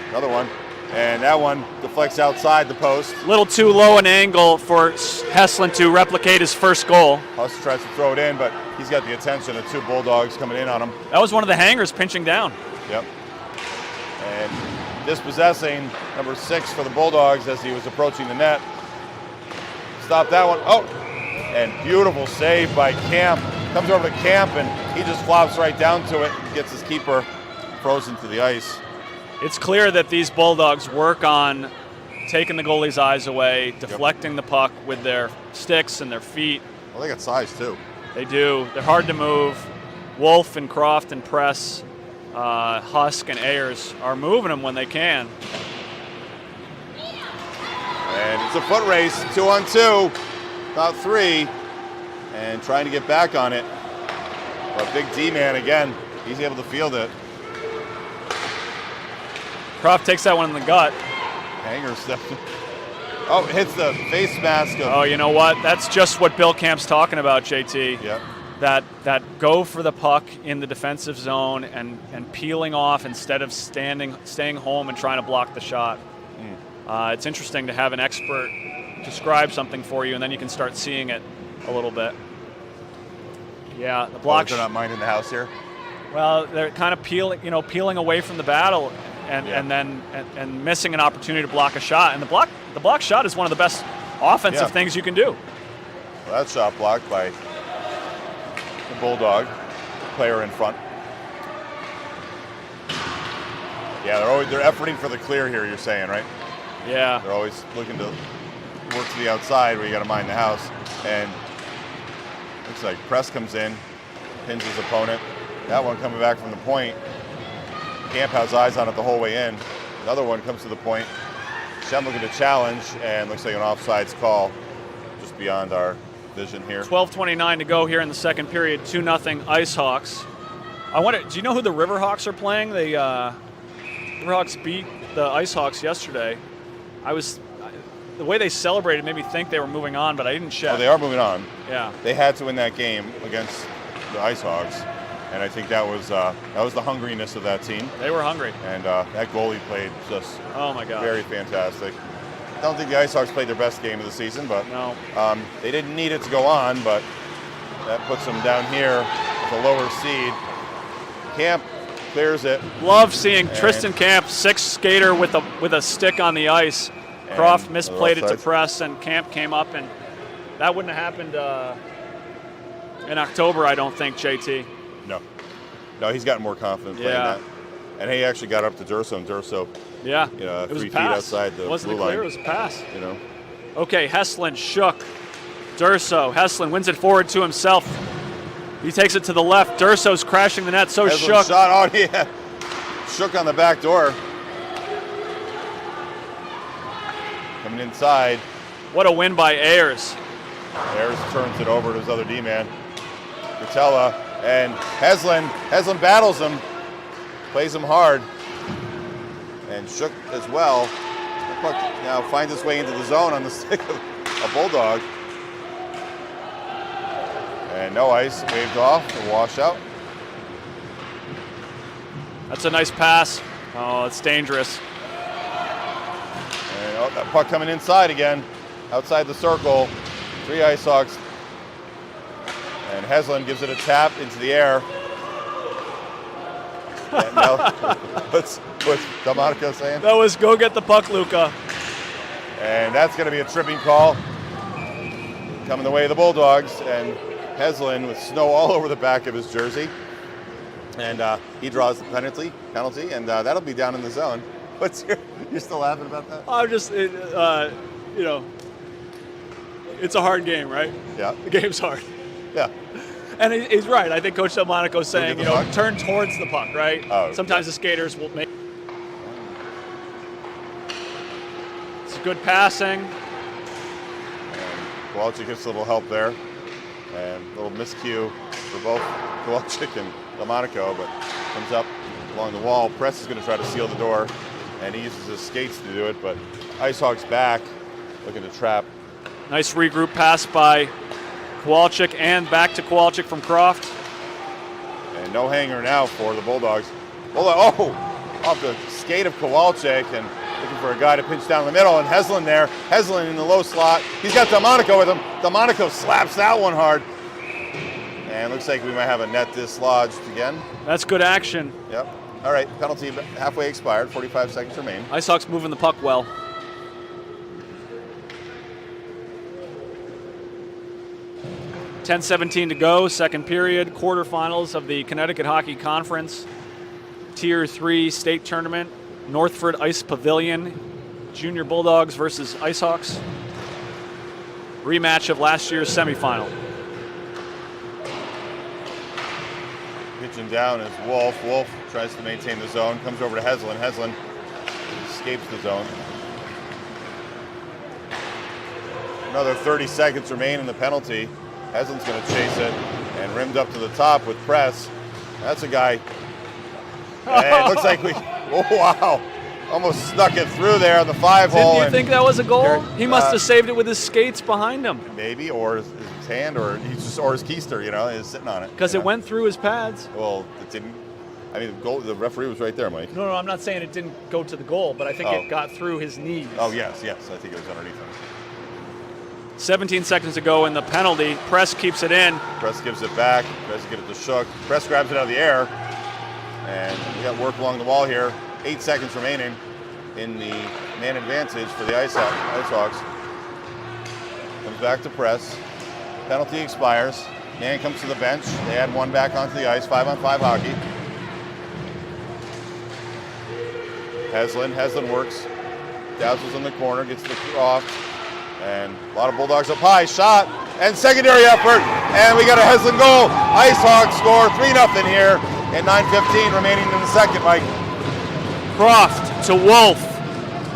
Another one. And that one deflects outside the post. A little too low an angle for Heslin to replicate his first goal. Huss tries to throw it in, but he's got the attention of 2 Bulldogs coming in on him. That was one of the hangers pinching down. Yep. And dispossessing number 6 for the Bulldogs as he was approaching the net. Stop that one. Oh, and beautiful save by Camp. Comes over to Camp, and he just flops right down to it and gets his keeper frozen to the ice. It's clear that these Bulldogs work on taking the goalie's eyes away, deflecting the puck with their sticks and their feet. Well, they got size, too. They do. They're hard to move. Wolf and Croft and Press, Husk and Ayers are moving them when they can. And it's a foot race, 2-on-2, about 3, and trying to get back on it. But big D-man again, he's able to field it. Croft takes that one in the gut. Hanger steps. Oh, hits the face mask. Oh, you know what? That's just what Bill Camp's talking about, JT. Yep. That go for the puck in the defensive zone and peeling off instead of staying home and trying to block the shot. It's interesting to have an expert describe something for you, and then you can start seeing it a little bit. Yeah, the block. They're not minding the house here. Well, they're kind of peeling away from the battle, and then missing an opportunity to block a shot. And the block shot is one of the best offensive things you can do. Well, that shot blocked by the Bulldog player in front. Yeah, they're efforting for the clear here. You're saying, right? Yeah. They're always looking to work to the outside where you got to mind the house. And looks like Press comes in, pins his opponent. That one coming back from the point. Camp has eyes on it the whole way in. Another one comes to the point. Shem looking to challenge, and looks like an offsides call just beyond our vision here. 12:29 to go here in the second period. 2-0 Icehawks. I wonder, do you know who the Riverhawks are playing? The Riverhawks beat the Icehawks yesterday. The way they celebrated made me think they were moving on, but I didn't check. Oh, they are moving on. Yeah. They had to win that game against the Icehawks, and I think that was the hungriness of that team. They were hungry. And that goalie played just very fantastic. I don't think the Icehawks played their best game of the season, but no. They didn't need it to go on, but that puts them down here with a lower seed. Camp clears it. Love seeing Tristan Camp, 6 skater with a stick on the ice. Croft misplayed it to Press, and Camp came up, and that wouldn't have happened in October, I don't think, JT. No, he's gotten more confident playing that. And he actually got up to Durso, and Durso, it was 3 feet outside the It wasn't blue clear, line. it was a pass. Okay, Heslin shook. Durso. Heslin wins it forward to himself. He takes it to the left. Durso's crashing the net, so Heslin shook. Shot, shook on the back door. Coming inside. What a win by Ayers. Ayers turns it over to his other D-man, Catella, and Heslin battles him, plays him hard, and shook as well. The puck now finds its way into the zone on the stick of a Bulldog. And no ice, waved off, a washout. That's a nice pass. Oh, it's dangerous. And that puck coming inside again, outside the circle. 3 Icehawks. And Heslin gives it a tap into the air. What's Delmonico saying? That was go get the puck, Luca. And that's going to be a tripping call. Coming the way of the Bulldogs. And Heslin with snow all over the back of his jersey. And he draws the penalty, and that'll be down in the zone. You're still laughing about that? I'm just, it's a hard game, right? Yeah. The game's hard. Yeah. And he's right. I think Coach Delmonico's saying, puck? turn towards the puck, right? Oh, sometimes the skaters will make. It's good passing. And Kowalczyk gets a little help there. And a little miscue for both Kowalczyk and Delmonico, but comes up along the wall. Press is going to try to seal the door, and he uses his skates to do it, but Icehawks back, looking to trap. Nice regroup pass by Kowalczyk and back to Kowalczyk from Croft. And no hanger now for the Bulldogs. Off the skate of Kowalczyk and looking for a guy to pinch down the middle. And Heslin there. Heslin in the low slot. He's got Delmonico with him. Delmonico slaps that one hard. And looks like we might have a net dislodged again. That's good action. Yep. All right, penalty halfway expired. 45 seconds remain. Icehawks moving the puck well. .17 to go, second period, quarterfinals of the Connecticut Hockey Conference, Tier 3 state tournament, Northford Ice Pavilion, Junior Bulldogs versus Icehawks. Rematch of last year's semifinal. Pitching down is Wolf. Wolf tries to maintain the zone, comes over to Heslin. Heslin escapes the zone. Another 30 seconds remain in the penalty. Heslin's going to chase it and rimmed up to the top with press. That's a guy. And it looks like wow. Almost snuck it through there on the 5-hole. Didn't you think that was a goal? He must have saved it with his skates behind him. Maybe, or his hand, or his keister, is sitting on it. Because it went through his pads. Well, it didn't. I mean, the referee was right there, Mike. No, I'm not saying it didn't go to the goal, but I think it got through his knees. Oh, yes. I think it was underneath him. 17 seconds to go in the penalty. Press keeps it in. Press gives it back. Tries to get it to Shook. Press grabs it out of the air. And we got work along the wall here. 8 seconds remaining in the man advantage for the Icehawks. Comes back to Press. Penalty expires. Man comes to the bench. They add one back onto the ice. 5-on-5 hockey. Heslin works. Dazzles in the corner. Gets the Croft. And a lot of Bulldogs up high. Shot. And secondary effort. And we got a Heslin goal. Icehawks score 3-0 here. And 9:15 remaining in the second, Mike. Croft to Wolf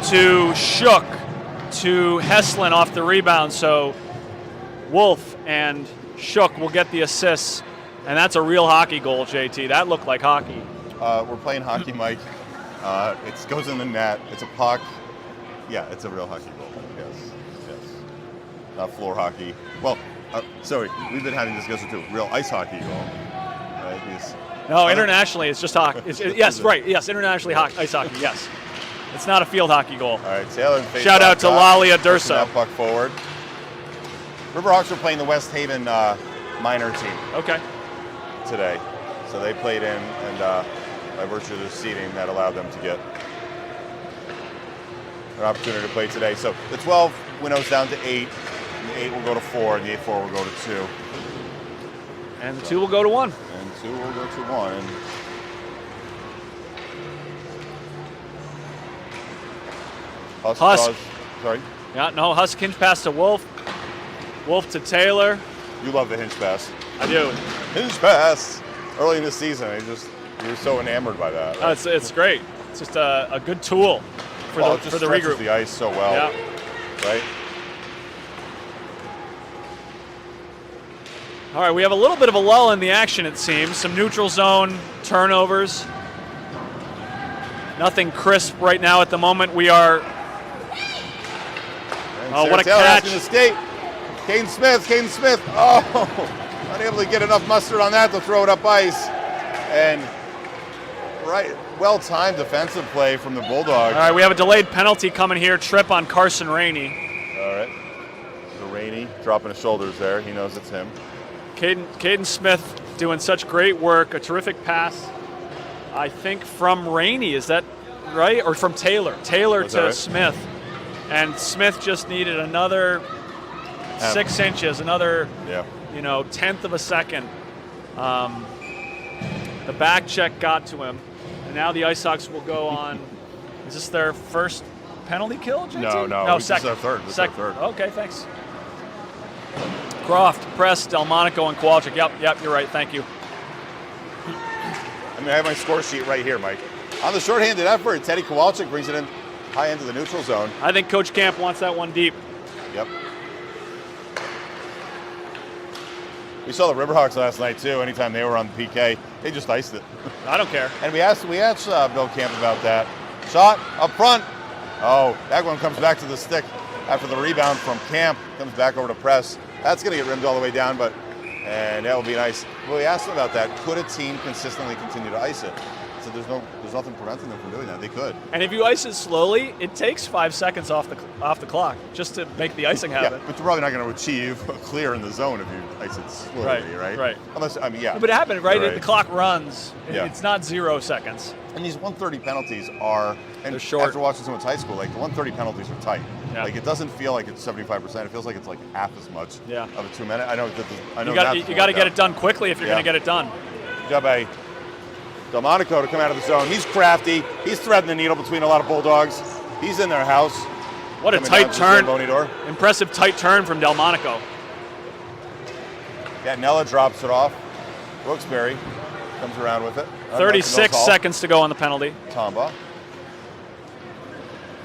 to Shook to Heslin off the rebound. So Wolf and Shook will get the assists. And that's a real hockey goal, JT. That looked like hockey. We're playing hockey, Mike. It goes in the net. It's a puck. Yeah, it's a real hockey goal. Yes. Not floor hockey. Well, sorry, we've been having this discussion too. Real ice hockey goal. Right? No, internationally it's just hockey. Yes, right. Yes, internationally ice hockey. Yes, it's not a field hockey goal. All right, Taylor. Shout out to Lalia Durso. That puck forward. Riverhawks are playing the West Haven minor team. Okay. Today, so they played in, and by virtue of the seeding, that allowed them to get an opportunity to play today. So the 12 winnows down to 8. And the 8 will go to 4, and the 8-4 will go to 2. And the 2 will go to 1. And 2 will go to 1. And Husk. Sorry? Yeah, no, Husk hinge pass to Wolf. Wolf to Taylor. You love the hinge pass. I do. Hinge pass. Early in the season, you were so enamored by that. Right? It's great. It's just a good tool for the regroup. The ice so well. Yeah. Right? All right, we have a little bit of a lull in the action, it seems. Some neutral zone turnovers. Nothing crisp right now at the moment. We are. And what a Taylor catch. To skate. Caden Smith. Oh, unable to get enough mustard on that to throw it up ice. And well-timed defensive play from the Bulldogs. All right, we have a delayed penalty coming here. Trip on Carson Rainey. All right. So Rainey dropping his shoulders there. He knows it's him. Caden Smith doing such great work. A terrific pass, I think, from Rainey. Is that right? Or from Taylor. Taylor to right? Smith. And Smith just needed another 6 inches, another tenth of a second. The back check got to him. And now the Icehawks will go on. Is this their first penalty kill, JT? No, second. This is our third. Second. Okay, thanks. Croft, Press, Delmonico, and Kowalczyk. Yep, you're right. Thank you. I have my score sheet right here, Mike. On the shorthanded effort, Teddy Kowalczyk brings it in high into the neutral zone. I think Coach Camp wants that one deep. Yep. We saw the Riverhawks last night too. Anytime they were on the PK, they just iced it. I don't care. And we asked Bill Camp about that. Shot up front. Oh, that one comes back to the stick. after the rebound from Camp, comes back over to press. That's going to get rimmed all the way down, and that will be nice. Well, we asked him about that. Could a team consistently continue to ice it? So there's nothing preventing them from doing that. They could. And if you ice it slowly, it takes 5 seconds off the clock just to make the icing happen. Yeah, but you're probably not going to achieve a clear in the zone if you ice it slowly, right? Right. Unless, I mean, yeah. But it happened, right? Right. The clock runs. Yeah. It's not 0 seconds. And these 130 penalties are, and They're short. after watching so much high school, like the 130 penalties are tight. Yeah. Like it doesn't feel like it's 75%. It feels like it's like half as much of a 2 minute. I know You got to get it done quickly if you're going to get it done. Good job by Delmonico to come out of the zone. He's crafty. He's threading the needle between a lot of Bulldogs. He's in their house. What a Coming tight down to turn. Zamboni door. Impressive tight turn from Delmonico. Gattinella drops it off. Wilkes-Barre comes around with it. 36 seconds to go on the penalty. Tombaugh.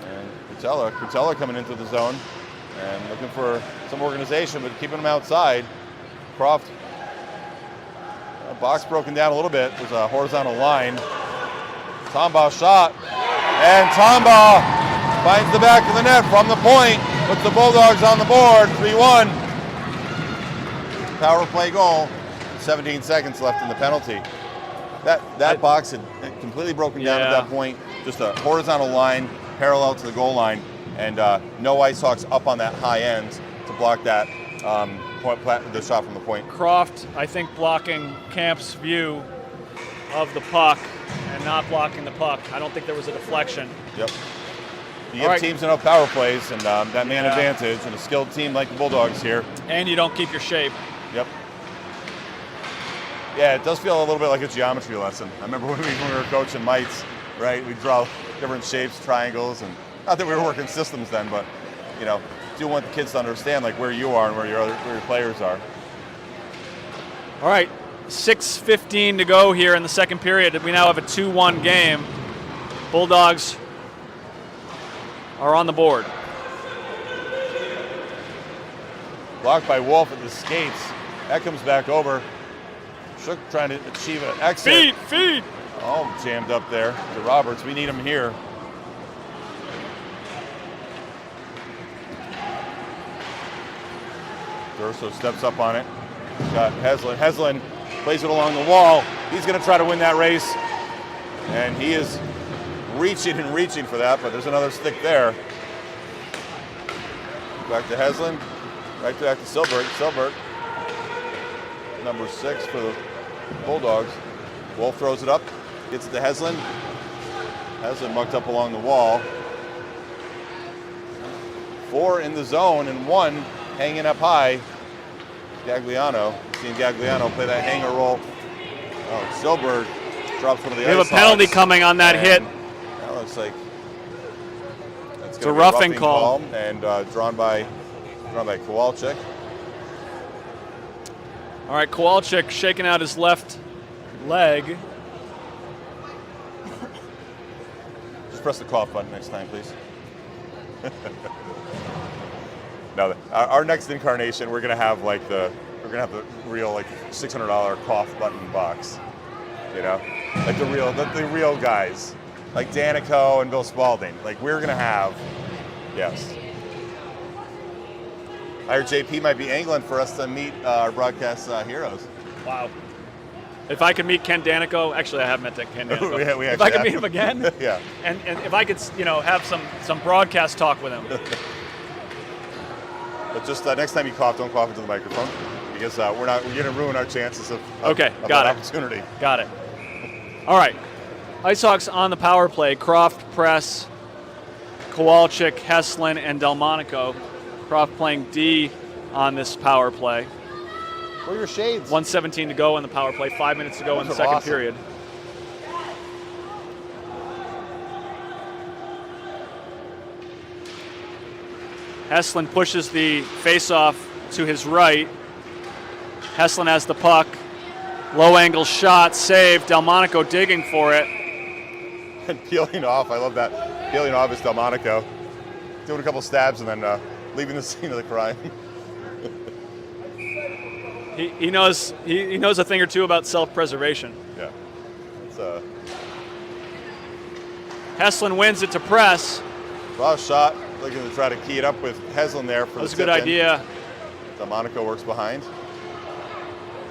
And Crutella coming into the zone and looking for some organization, but keeping them outside. Croft. Box broken down a little bit. There's a horizontal line. Tombaugh shot. And Tombaugh finds the back of the net from the point. Puts the Bulldogs on the board. 3-1. Power play goal. 17 seconds left in the penalty. That box had completely broken down at that point. Just a horizontal line parallel to the goal line. And no Icehawks up on that high end to block that the shot from the point. Croft, I think, blocking Camp's view of the puck and not blocking the puck. I don't think there was a deflection. Yep. You give teams enough power plays and that man advantage, and a skilled team like the Bulldogs here. And you don't keep your shape. Yep. Yeah, it does feel a little bit like a geometry lesson. I remember when we were coaching mites, right? We'd draw different shapes, triangles, and not that we were working systems then, but do want the kids to understand like where you are and where your players are. All right, 6:15 to go here in the second period. We now have a 2-1 game. Bulldogs are on the board. Blocked by Wolf at the skates. That comes back over. Shook trying to achieve an exit. Feed! Oh, jammed up there to Roberts. We need him here. Durso steps up on it. Got Heslin. Heslin plays it along the wall. He's going to try to win that race. And he is reaching for that, but there's another stick there. Back to Heslin. Right back to Silbert. Silbert, number 6 for the Bulldogs. Wolf throws it up. Gets it to Heslin. Heslin mucked up along the wall. 4 in the zone and 1 hanging up high. Gagliano. Seeing Gagliano play that hanger roll. Oh, Silbert drops one of the We have a penalty coming on that hit. That looks like it's a roughing call. And drawn by Kowalczyk. All right, Kowalczyk shaking out his left leg. Just press the cough button next time, please. No, our next incarnation, we're gonna have the real like $600 cough button box, like the real guys, like Danico and Bill Spalding. Like we're gonna have, yes. I heard JP might be angling for us to meet our broadcast heroes. Wow. If I could meet Ken Danico, actually I have met Ken Danico. we if I could meet him again, yeah. And if I could, have some broadcast talk with him. But just next time you cough, don't cough into the microphone, because we're going to ruin our chances of got that it. opportunity. Got it. All right. Icehawks on the power play. Croft, Press, Kowalczyk, Heslin, and Delmonico. Croft playing D on this power play. Where are your shades? 1:17 to go in the power play. 5 minutes to go in the second period. Heslin pushes the face-off to his right. Heslin has the puck. Low angle shot, saved. Delmonico digging for it. And peeling off, I love that. Peeling off is Delmonico. Doing a couple stabs and then leaving the scene of the crime. He knows a thing or two about self-preservation. Yeah. Heslin wins it to Press. Draw shot. looking to try to key it up with Heslin there for That's the a good tip-in. idea. Delmonico works behind.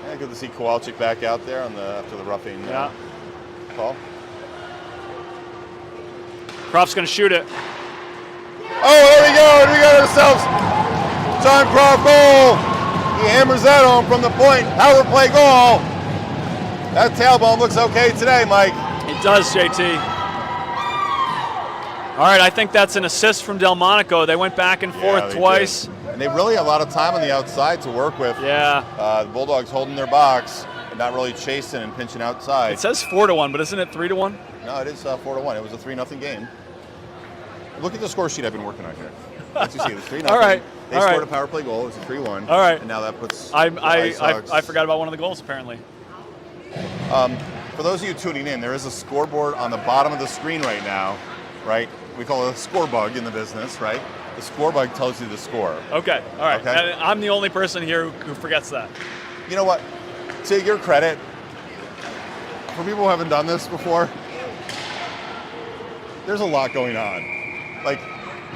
Yeah, good to see Kowalczyk back out there after the roughing call. Croft's going to shoot it. Oh, there we go. We got ourselves John Croft goal. He hammers that home from the point. Power play goal. That tailbone looks okay today, Mike. It does, JT. All right, I think that's an assist from Delmonico. They went back and forth twice. Did. And they really had a lot of time on the outside to work with. Yeah. The Bulldogs holding their box and not really chasing and pinching outside. It says 4-1, but isn't it 3-1? No, it is 4-1. It was a 3-0 game. Look at the score sheet I've been working on here. As you see, it's 3-0. All right. They scored a power play goal. It was a 3-1. All right. And now that puts I forgot about one of the goals, apparently. For those of you tuning in, there is a scoreboard on the bottom of the screen right now, right? We call it a score bug in the business, right? The score bug tells you the score. Okay, all right. Okay. I'm the only person here who forgets that. You know what? To your credit, for people who haven't done this before, there's a lot going on. Like,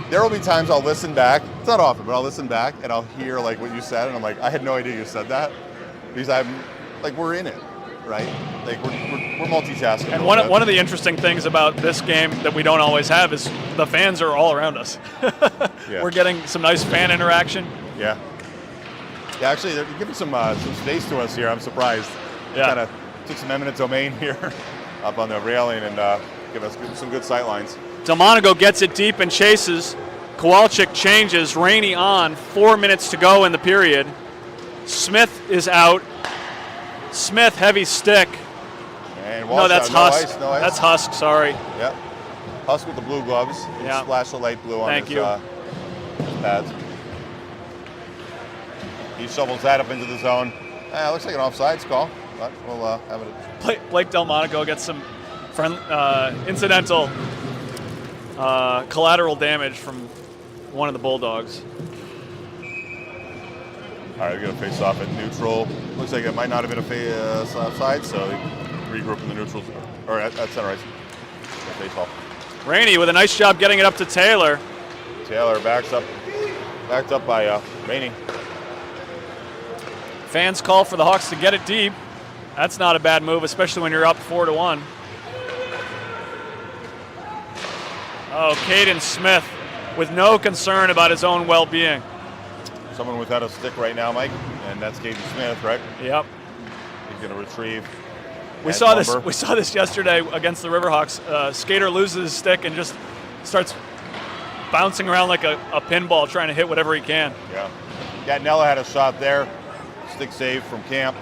there will be times I'll listen back. It's not often, but I'll listen back and I'll hear like what you said, and I'm like, I had no idea you said that, because I'm like, we're in it, right? Like we're multitasking. And one of the interesting things about this game that we don't always have is the fans are all around us. Yeah. We're getting some nice fan interaction. Yeah. Yeah, actually, they're giving some space to us here. I'm surprised. They Yeah. kind of took some eminent domain here up on the railing and give us some good sight lines. Delmonico gets it deep and chases. Kowalczyk changes. Rainey on. 4 minutes to go in the period. Smith is out. Smith, heavy stick. And No, that's no Husk. ice, no ice. That's Husk, sorry. Yep. Husk with the blue gloves. Yeah. Splash of light blue on Thank his you. pads. He shovels that up into the zone. Looks like an offsides call, but we'll have it. Blake Delmonico gets some incidental collateral damage from one of the Bulldogs. All right, we're going to face off at neutral. Looks like it might not have been a offside, so they regroup in the neutrals, or at center ice. Face off. Rainey with a nice job getting it up to Taylor. Taylor backed up by Rainey. Fans call for the Hawks to get it deep. That's not a bad move, especially when you're up 4-1. Oh, Caden Smith with no concern about his own well-being. Someone without a stick right now, Mike, and that's Caden Smith, right? Yep. He's going to retrieve. We saw this yesterday against the Riverhawks. Skater loses his stick and just starts bouncing around like a pinball, trying to hit whatever he can. Yeah. Gattinella had a shot there. Stick save from Camp.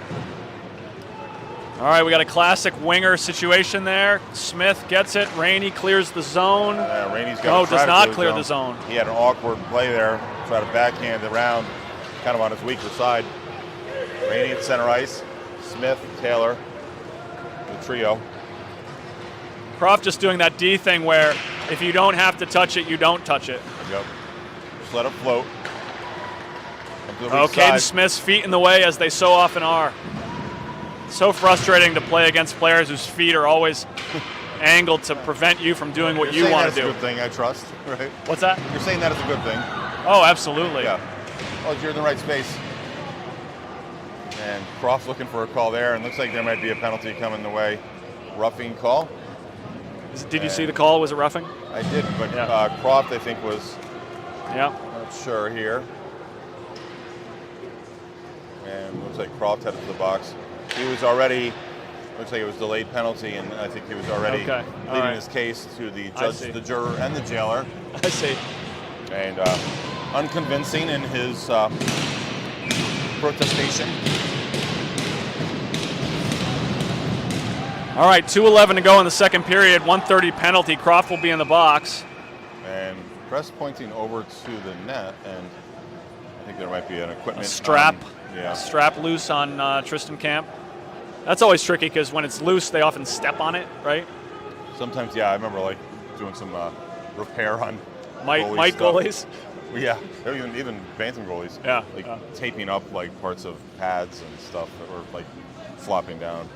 All right, we got a classic winger situation there. Smith gets it. Rainey clears the zone. Rainey's got does not clear the zone. He had an awkward play there. Try to backhand it around, kind of on his weaker side. Rainey at center ice. Smith, Taylor, the trio. Croft just doing that D thing where if you don't have to touch it, you don't touch it. Yep. Just let it float. Oh, Caden Smith's feet in the way, as they so often are. So frustrating to play against players whose feet are always angled to prevent you from doing what you want to do. That's a good thing, I trust, right? What's that? You're saying that is a good thing. Oh, absolutely. Yeah. Well, you're in the right space. And Croft's looking for a call there, and looks like there might be a penalty coming the way. Roughing call. Did you see the call? Was it roughing? I did, but Yeah. Croft, I think, was Yeah. not sure here. And looks like Croft headed to the box. He was already, looks like it was delayed penalty, and I think he was already pleading his case to the judge, the juror, and the jailer. I see. And unconvincing in his protestation. All right, 2:11 to go in the second period. 1:30 penalty. Croft will be in the box. And press pointing over to the net, and I think there might be an equipment Strap strap loose on Tristan Camp. That's always tricky because when it's loose, they often step on it, right? Sometimes, yeah, I remember like doing some repair on Might goalies. Well, yeah, even bantam goalies. Yeah, like taping up like parts of pads and stuff that were like flopping down.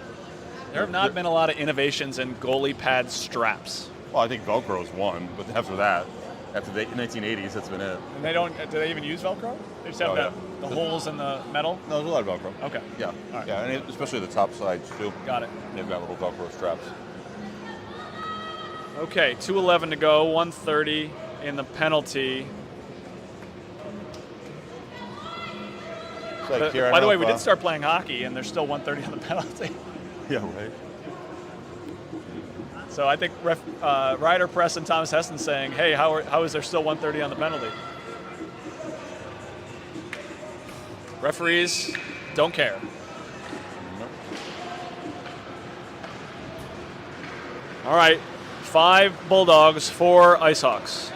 There have not been a lot of innovations in goalie pad straps. Well, I think Velcro's one, but after that, After the 1980s, that's been it. And they don't. Do they even use Velcro? They just have the holes in the metal. No, there's a lot of Velcro. Okay. Yeah, All right. yeah, and especially the top sides too. Got it. They've got little Velcro straps. Okay, 2:11 to go. 1:30 in the penalty. Like here, By the way, we did start playing hockey, and there's still 1:30 on the penalty. Yeah, right. So I think Ryder Press and Thomas Heston saying, "Hey, how is there still 1:30 on the penalty?" Referees don't care. All right, 5 Bulldogs, 4 Icehawks.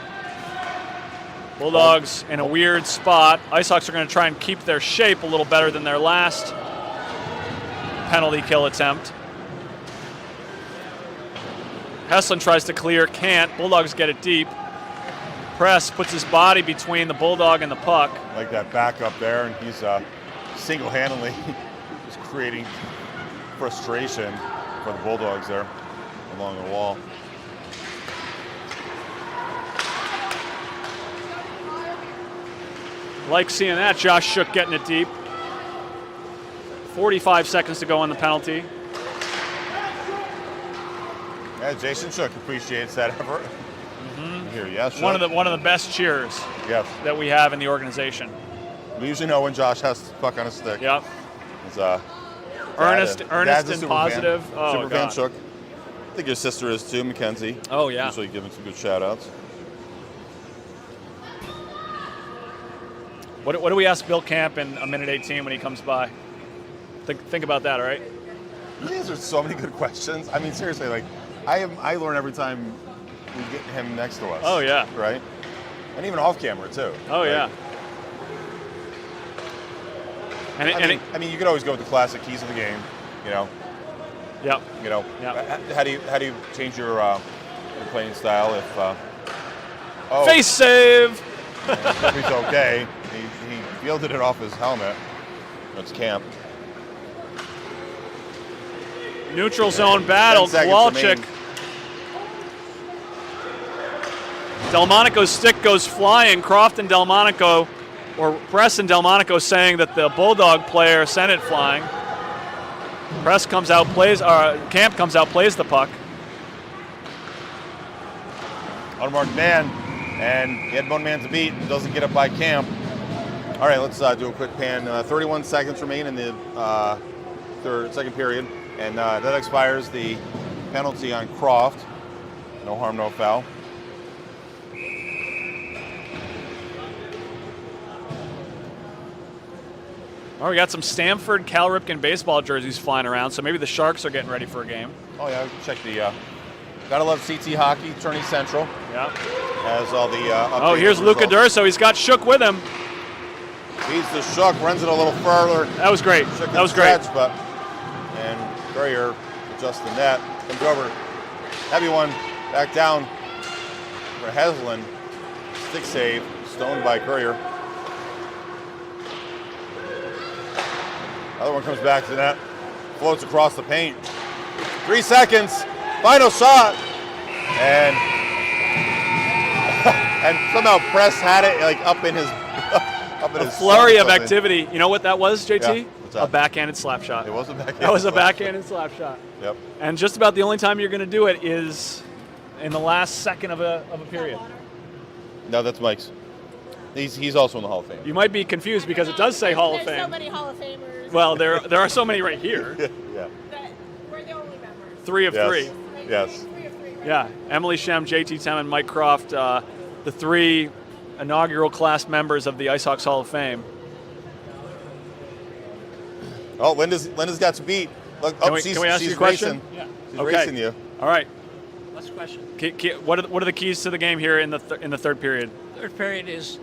Bulldogs in a weird spot. Icehawks are going to try and keep their shape a little better than their last penalty kill attempt. Heslin tries to clear, can't. Bulldogs get it deep. Press puts his body between the Bulldog and the puck. Like that back up there, and he's single-handedly just creating frustration for the Bulldogs there along the wall. Like seeing that, Josh Shook getting it deep. 45 seconds to go on the penalty. Yeah, Jason Shook appreciates that effort. Here, yes. One of the best cheers that we have in the organization. We usually know when Josh has the puck on his stick. Yep. It's earnest Dad's a and super positive. Fan. Oh, super fan God. Shook. I think your sister is too, Mackenzie. Oh, yeah. Usually giving some good shout-outs. What do we ask Bill Camp in a minute 18 when he comes by? Think about that, all right? These are so many good questions. I mean, seriously, like I learn every time we get him next to us. Oh, yeah. Right? And even off camera too. Oh, yeah. I mean, you could always go with the classic keys of the game, you know. Yep. You know. Yep. How do you change your playing style if face save? He's okay. He fielded it off his helmet. That's Camp. Neutral zone battle. 10 seconds Kowalczyk. Delmonico's stick goes flying. Croft and Delmonico, or Press and Delmonico, saying that the Bulldog player sent it flying. Press comes out, Camp comes out, plays the puck. Unmarked man, and he had one man to beat and doesn't get up by Camp. All right, let's do a quick pan. 31 seconds remain in the second period, and that expires the penalty on Croft. No harm, no foul. Oh, we got some Stanford Cal Ripken baseball jerseys flying around, so maybe the Sharks are getting ready for a game. Oh yeah, check the. Gotta love CT Hockey, Tourney Central. Yeah. Has all the. Oh, here's Luca Durso. He's got Shook with him. He's the Shook, runs it a little further. That was great. Shook That was great. But and Courier adjusts the net, comes over, heavy one, back down for Heslin. Stick save, stoned by Courier. Other one comes back to the net, floats across the paint. 3 seconds, final shot, and somehow Press had it like up in his flurry of activity. You know what that was, JT? Yeah, what's that? A backhanded slap shot. It was a backhanded. That was a slap backhanded slap shot. Yep. And just about the only time you're going to do it is in the last second of a period. No, that's Mike's. He's also in the Hall of Fame. You might be confused because it does say Hall of There's Fame. so many Hall of Famers. Well, there are so many right here. Yeah. But we're the only members. 3 of Yes. 3. Yes. 3 of 3. Right? Yeah, Emily Shem, JT Temin, Mike Croft, the 3 inaugural class members of the Icehawks Hall of Fame. Oh, Linda's got some beat. Look, Can we ask she's you a question? racing. Yeah. She's Okay. racing you. All right. What's the question? What are the keys to the game here in the third period? Third period is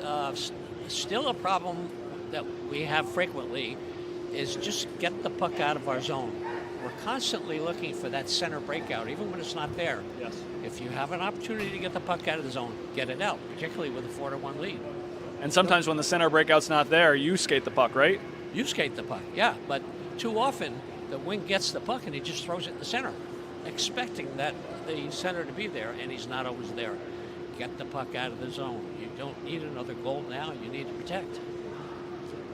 still a problem that we have frequently, is just get the puck out of our zone. We're constantly looking for that center breakout, even when it's not there. Yes. If you have an opportunity to get the puck out of the zone, get it out, particularly with a 4-1 lead. And sometimes when the center breakout's not there, you skate the puck, right? You skate the puck, yeah, but too often the wing gets the puck and he just throws it in the center, expecting that the center to be there, and he's not always there. get the puck out of the zone. You don't need another goal now. You need to protect.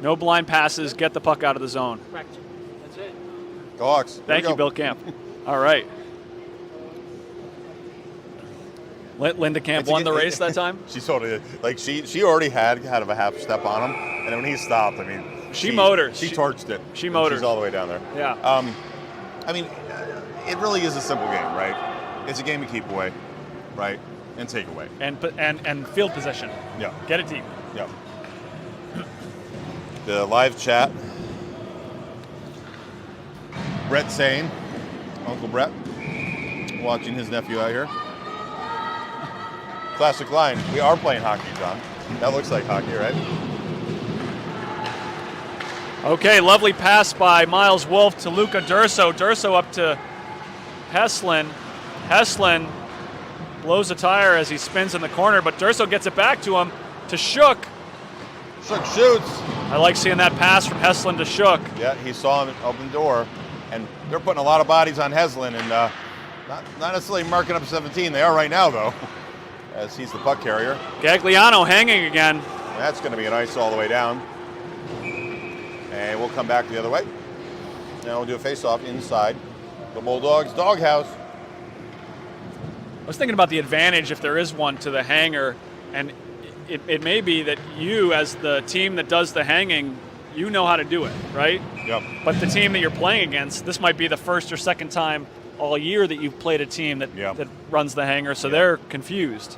No blind passes. Get the puck out of the zone. Correct. That's it. Go Hawks. Thank you, Bill Camp. All right. Linda Camp won the race that time. She totally like she already had of a half step on him, and then when he stopped, I mean, she motored. She torched it. She motored. She's all the way down there. Yeah. I mean, it really is a simple game, right? It's a game of keep away, right, and take away, and field possession. Yeah. Get it deep. Yeah. The live chat. Brett saying, Uncle Brett, watching his nephew out here. Classic line. We are playing hockey, John. That looks like hockey, right? Okay, lovely pass by Miles Wolf to Luca Durso. Durso up to Heslin. Heslin blows a tire as he spins in the corner, but Durso gets it back to him to Shook. Shook shoots. I like seeing that pass from Heslin to Shook. Yeah, he saw him open the door, and they're putting a lot of bodies on Heslin, and not necessarily marking up 17. They are right now, though, as he's the puck carrier. Gagliano hanging again. That's going to be an ice all the way down. And we'll come back the other way. Now we'll do a face-off inside the Bulldogs' doghouse. I was thinking about the advantage, if there is one, to the hanger, and it may be that you, as the team that does the hanging, you know how to do it, right? Yep. But the team that you're playing against, this might be the first or second time all year that you've played a team that runs the hanger, so they're confused.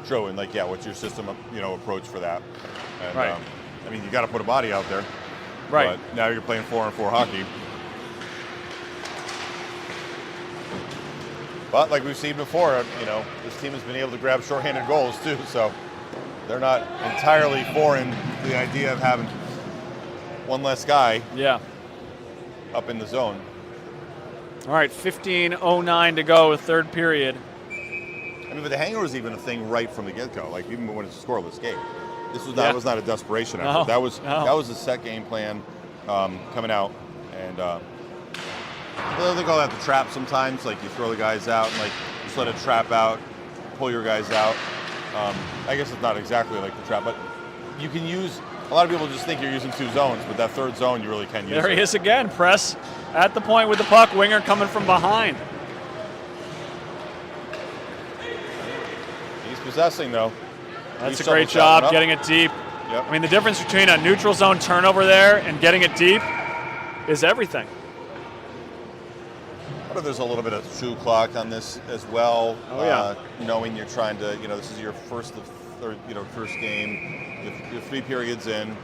True, and what's your system, approach for that? And, right. I mean, you got to put a body out there. Right. But now you're playing 4-on-4 hockey. But like we've seen before, this team has been able to grab shorthanded goals too, so they're not entirely foreign to the idea of having one less guy up in the zone. All right, 15:09 to go, third period. I mean, but the hanger was even a thing right from the get-go, even when it's a scoreless game. This was not, was not a desperation effort. No, that was a set game plan coming out, and they call that the trap sometimes. Like you throw the guys out and just let it trap out, pull your guys out. I guess it's not exactly like the trap, but you can use. A lot of people just think you're using two zones, but that third zone you really can use. There he is again. Press at the point with the puck. Winger coming from behind. He's possessing though. That's a great job getting it deep. Yep. I mean, the difference between a neutral zone turnover there and getting it deep is everything. What if there's a little bit of shoe clock on this as well? Oh, yeah. Knowing you're trying to, this is your first game. You're 3 periods in.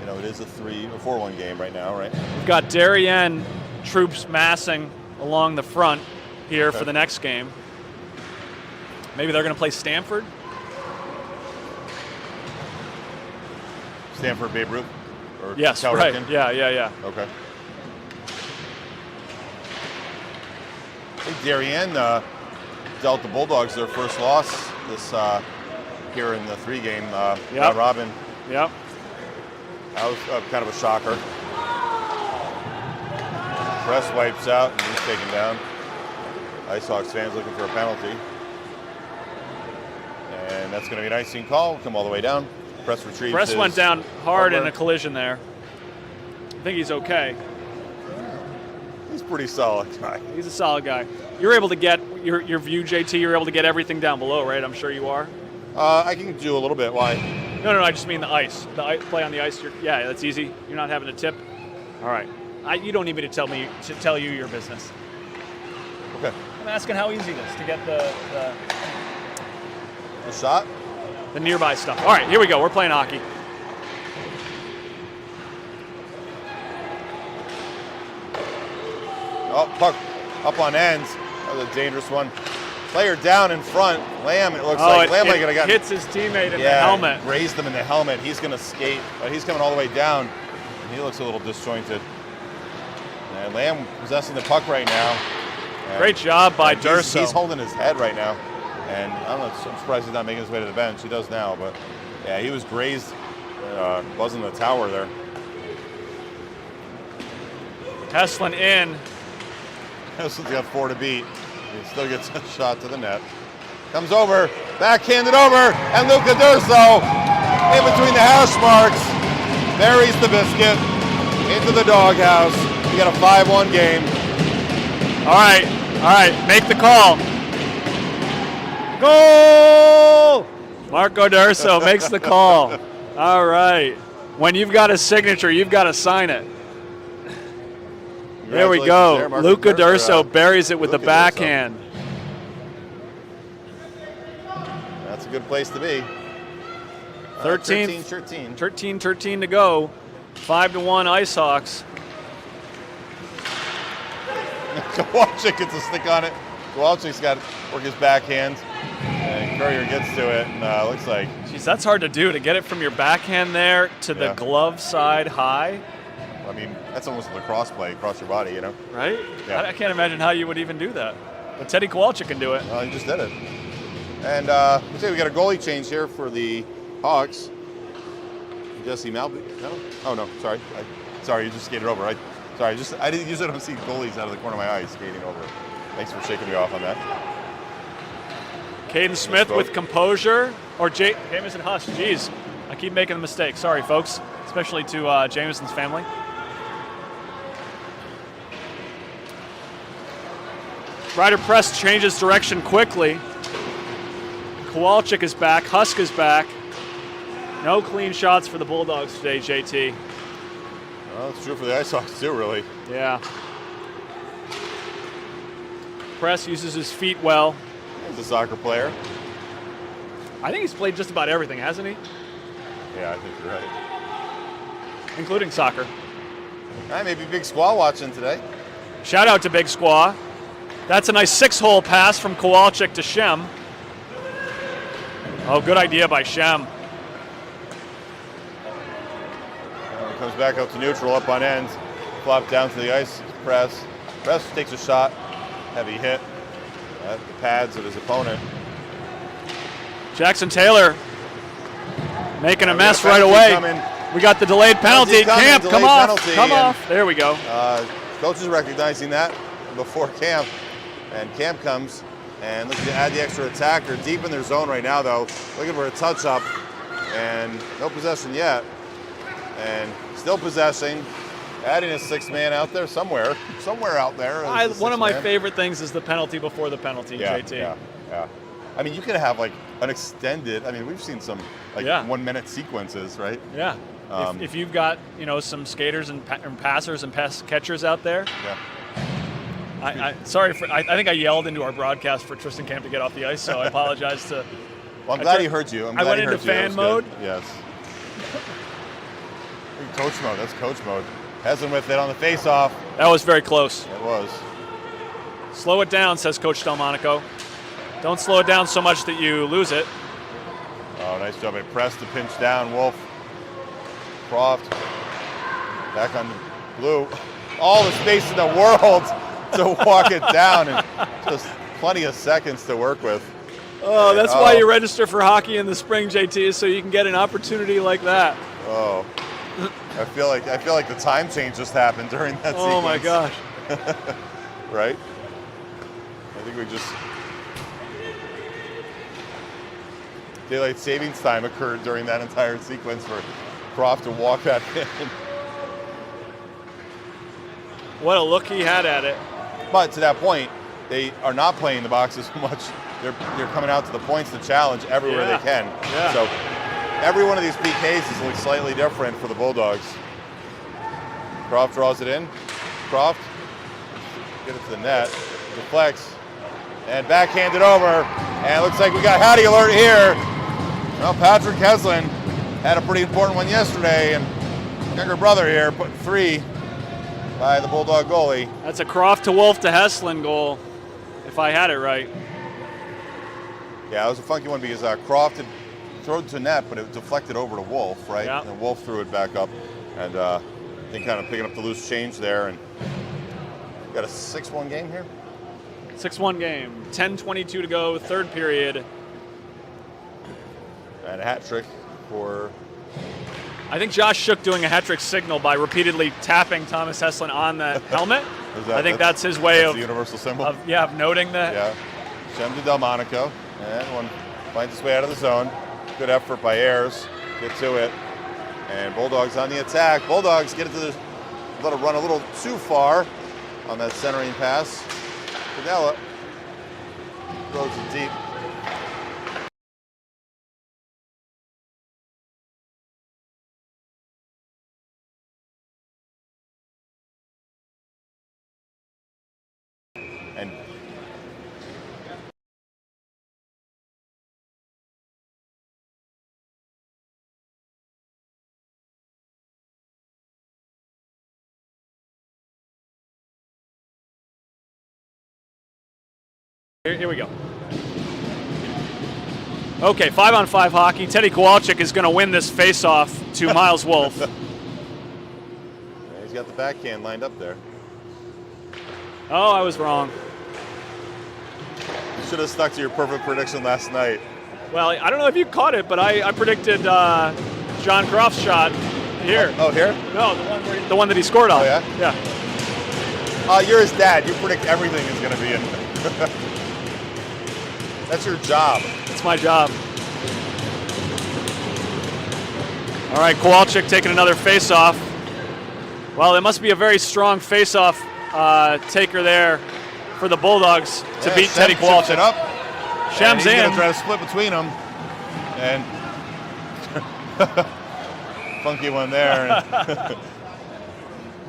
It is a 3 or 4-1 game right now, right? We've got Darien troops massing along the front here for the next game. Maybe they're going to play Stanford? Stanford, Babe Ruth? Or yes, Cal right. Ripken? Yeah. Okay. I think Darien dealt the Bulldogs their first loss this here in the 3 game. Robin. Yep. That was kind of a shocker. Press wipes out and he's taken down. Icehawks fans looking for a penalty. And that's going to be an icing call. Come all the way down. Press retrieves. Press went down hard in a collision there. I think he's okay. He's a pretty solid guy. He's a solid guy. You're able to get your view, JT. You're able to get everything down below, right? I'm sure you are. I can do a little bit. Why? No. I just mean the ice. Play on the ice. That's easy. You're not having to tip. All right. You don't need me to tell you your business. Okay. I'm asking how easy it is to get the shot? The nearby stuff. All right, here we go. We're playing hockey. Oh, puck up on ends. That was a dangerous one. Player down in front. Lamb, it looks like. Lamb might have gotten. Hits his teammate in the helmet. Grazed him in the helmet. He's going to skate, but he's coming all the way down. And he looks a little disjointed. And Lamb possessing the puck right now. Great job by Durso. He's holding his head right now. And I don't know, I'm surprised he's not making his way to the bench. He does now, but yeah, he was grazed, buzzing the tower there. Heslin in. Heslin's got 4 to beat. He still gets a shot to the net. Comes over, backhanded over, and Luca D'Urso in between the hash marks buries the biscuit into the doghouse. We got a 5-1 game. All right, make the call. Goal! Marco D'Urso makes the call. All right. When you've got a signature, you've got to sign it. There we go. There, Marco Luca D'Urso D'Urso. buries it with the Luca D'Urso. backhand. That's a good place to be. 13 13. to go. 5-1 Icehawks. Kowalczyk gets a stick on it. Kowalczyk's got to work his backhand. And Courier gets to it, and looks like... Jeez, that's hard to do, to get it from your backhand there to the glove side high. I mean, that's almost a lacrosse play across your body, you know? Right? Yeah. I can't imagine how you would even do that. But Teddy Kowalczyk can do it. Well, he just did it. And we got a goalie change here for the Hawks. Jesse Malby. No? Oh, no, sorry. Sorry, you just skated over. I didn't usually don't see goalies out of the corner of my eye skating over. Thanks for shaking me off on that. Caden Smith with composure. Or Jameson Huss. Jeez, I keep making a mistake. Sorry, folks. Especially to Jameson's family. Ryder press changes direction quickly. Kowalczyk is back. Husk is back. No clean shots for the Bulldogs today, JT. Well, it's true for the Icehawks too, really. Yeah. Press uses his feet well. He's a soccer player. I think he's played just about everything, hasn't he? Yeah, I think you're right. Including soccer. All right, maybe Big Squall watching today. Shout out to Big Squaw. That's a nice 6-hole pass from Kowalczyk to Shem. Oh, good idea by Shem. Comes back up to neutral, up on end. Flop down to the ice press. Press takes a shot. Heavy hit at the pads of his opponent. Jackson Taylor making a mess right away. We got the delayed penalty. Camp, come off. Come off. There we go. Coach is recognizing that before Camp. And Camp comes and looking to add the extra attacker deep in their zone right now, though. Looking for a touch-up. And no possession yet. And still possessing. Adding a 6th man out there somewhere. Somewhere out there. One of my favorite things is the penalty before the penalty, JT. Yeah. I mean, you could have like an extended, we've seen some 1-minute sequences, right? Yeah. If you've got, some skaters and passers and pass catchers out there. Yeah. I think I yelled into our broadcast for Tristan Camp to get off the ice, so I apologize to. Well, I'm glad he heard you. I went into fan mode. Yes. Coach mode. That's coach mode. Heslin with it on the face-off. That was very close. It was. Slow it down, says Coach Delmonico. Don't slow it down so much that you lose it. Oh, nice job. It pressed to pinch down. Wolf. Croft. Back on the blue. All the space in the world to walk it down, and just plenty of seconds to work with. Oh, that's why you register for hockey in the spring, JT, is so you can get an opportunity like that. Oh. I feel like the time change just happened during that sequence. Oh my gosh. Right? I think we just daylight savings time occurred during that entire sequence for Croft to walk that in. What a look he had at it. But to that point, they are not playing the boxes much. They're coming out to the points to challenge everywhere they can. Yeah. So every one of these PKs is looks slightly different for the Bulldogs. Croft draws it in. Croft get it to the net. Deflects. And backhanded over. And it looks like we got Hattie alert here. Well, Patrick Heslin had a pretty important one yesterday, and younger brother here put 3 by the Bulldog goalie. That's a Croft to Wolf to Heslin goal, if I had it right. Yeah, it was a funky one because Croft had thrown to net, but it deflected over to Wolf, right? Yeah. And Wolf threw it back up, and I think kind of picking up the loose change there. And got a 6-1 game here. 6-1 game. 10:22 to go, third period. And a hat trick for. I think Josh Shook doing a hat trick signal by repeatedly tapping Thomas Heslin on the helmet. I think that's his way that's of the universal symbol. of noting that. Yeah. Shem to Delmonico. And one finds its way out of the zone. Good effort by Ayers. Get to it. And Bulldogs on the attack. Bulldogs get it to the, let it run a little too far on that centering pass. Padella throws it deep. And Here we go. Okay, 5-on-5 hockey. Teddy Kowalczyk is going to win this face-off to Miles Wolf. he's got the backhand lined up there. Oh, I was wrong. You should have stuck to your perfect prediction last night. Well, I don't know if you caught it, but I predicted John Croft's shot here. Oh, here? No, the one that he scored on. Oh, yeah? Yeah. You're his dad. You predict everything is going to be in. That's your job. It's my job. All right, Kowalczyk taking another face-off. Well, it must be a very strong face-off taker there for the Bulldogs to beat Shem Teddy chips Kowalczyk. it up. Shem's and he's in. going to try to split between them. And funky one there.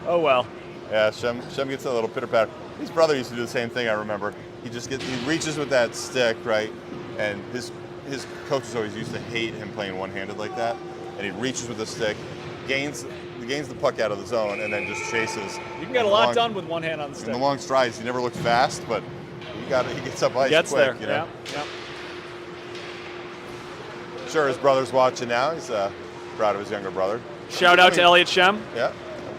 Oh, well. Yeah, Shem gets a little pitter-patter. His brother used to do the same thing, I remember. He reaches with that stick, right? And his coaches always used to hate him playing one-handed like that. And he reaches with the stick, gains the puck out of the zone, and then just chases. You can get a lot done with one hand on the stick. In the long strides, he never looks fast, but he gets up ice Gets quick. there, You know? yeah. Sure, his brother's watching now. He's proud of his younger brother. Shout out to Elliot Shem. Yeah,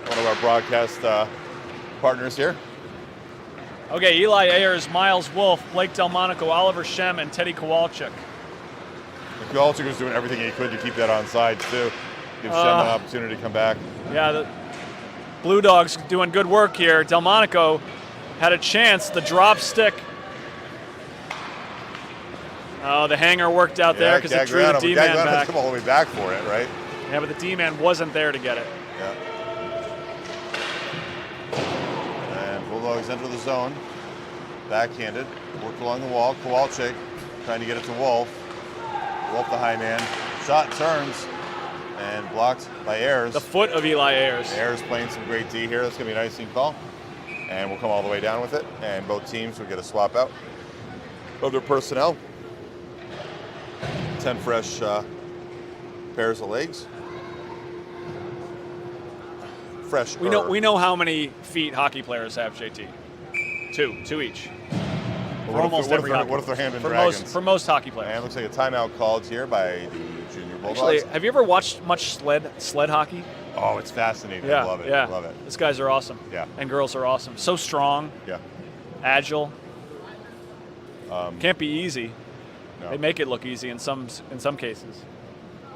one of our broadcast partners here. Okay, Eli Ayers, Miles Wolf, Blake Delmonico, Oliver Shem, and Teddy Kowalczyk. Kowalczyk was doing everything he could to keep that on sides too. Give Shem an opportunity to come back. Yeah, the Blue Dogs doing good work here. Delmonico had a chance. The drop stick. Oh, the hanger worked out there because it drew the D-man back. Come all the way back for it, right? Yeah, but the D-man wasn't there to get it. Yeah. And Bulldogs enter the zone. Backhanded. Worked along the wall. Kowalczyk trying to get it to Wolf. Wolf, the high man. Shot turns and blocked by Ayers. The foot of Eli Ayers. Ayers playing some great D here. That's going to be an icing call. And we'll come all the way down with it. And both teams will get a swap out of their personnel. 10 fresh pairs of legs. Fresh. We know how many feet hockey players have, JT. Two each. For almost every hockey what if they're hand and for dragons? for most hockey players. And it looks like a timeout called here by the Junior Bulldogs. Actually, have you ever watched much sled hockey? Oh, it's fascinating. Yeah, I love it. yeah. Love it. These guys are awesome. Yeah. And girls are awesome. So strong, Yeah. agile. Can't be easy. No. They make it look easy in some cases.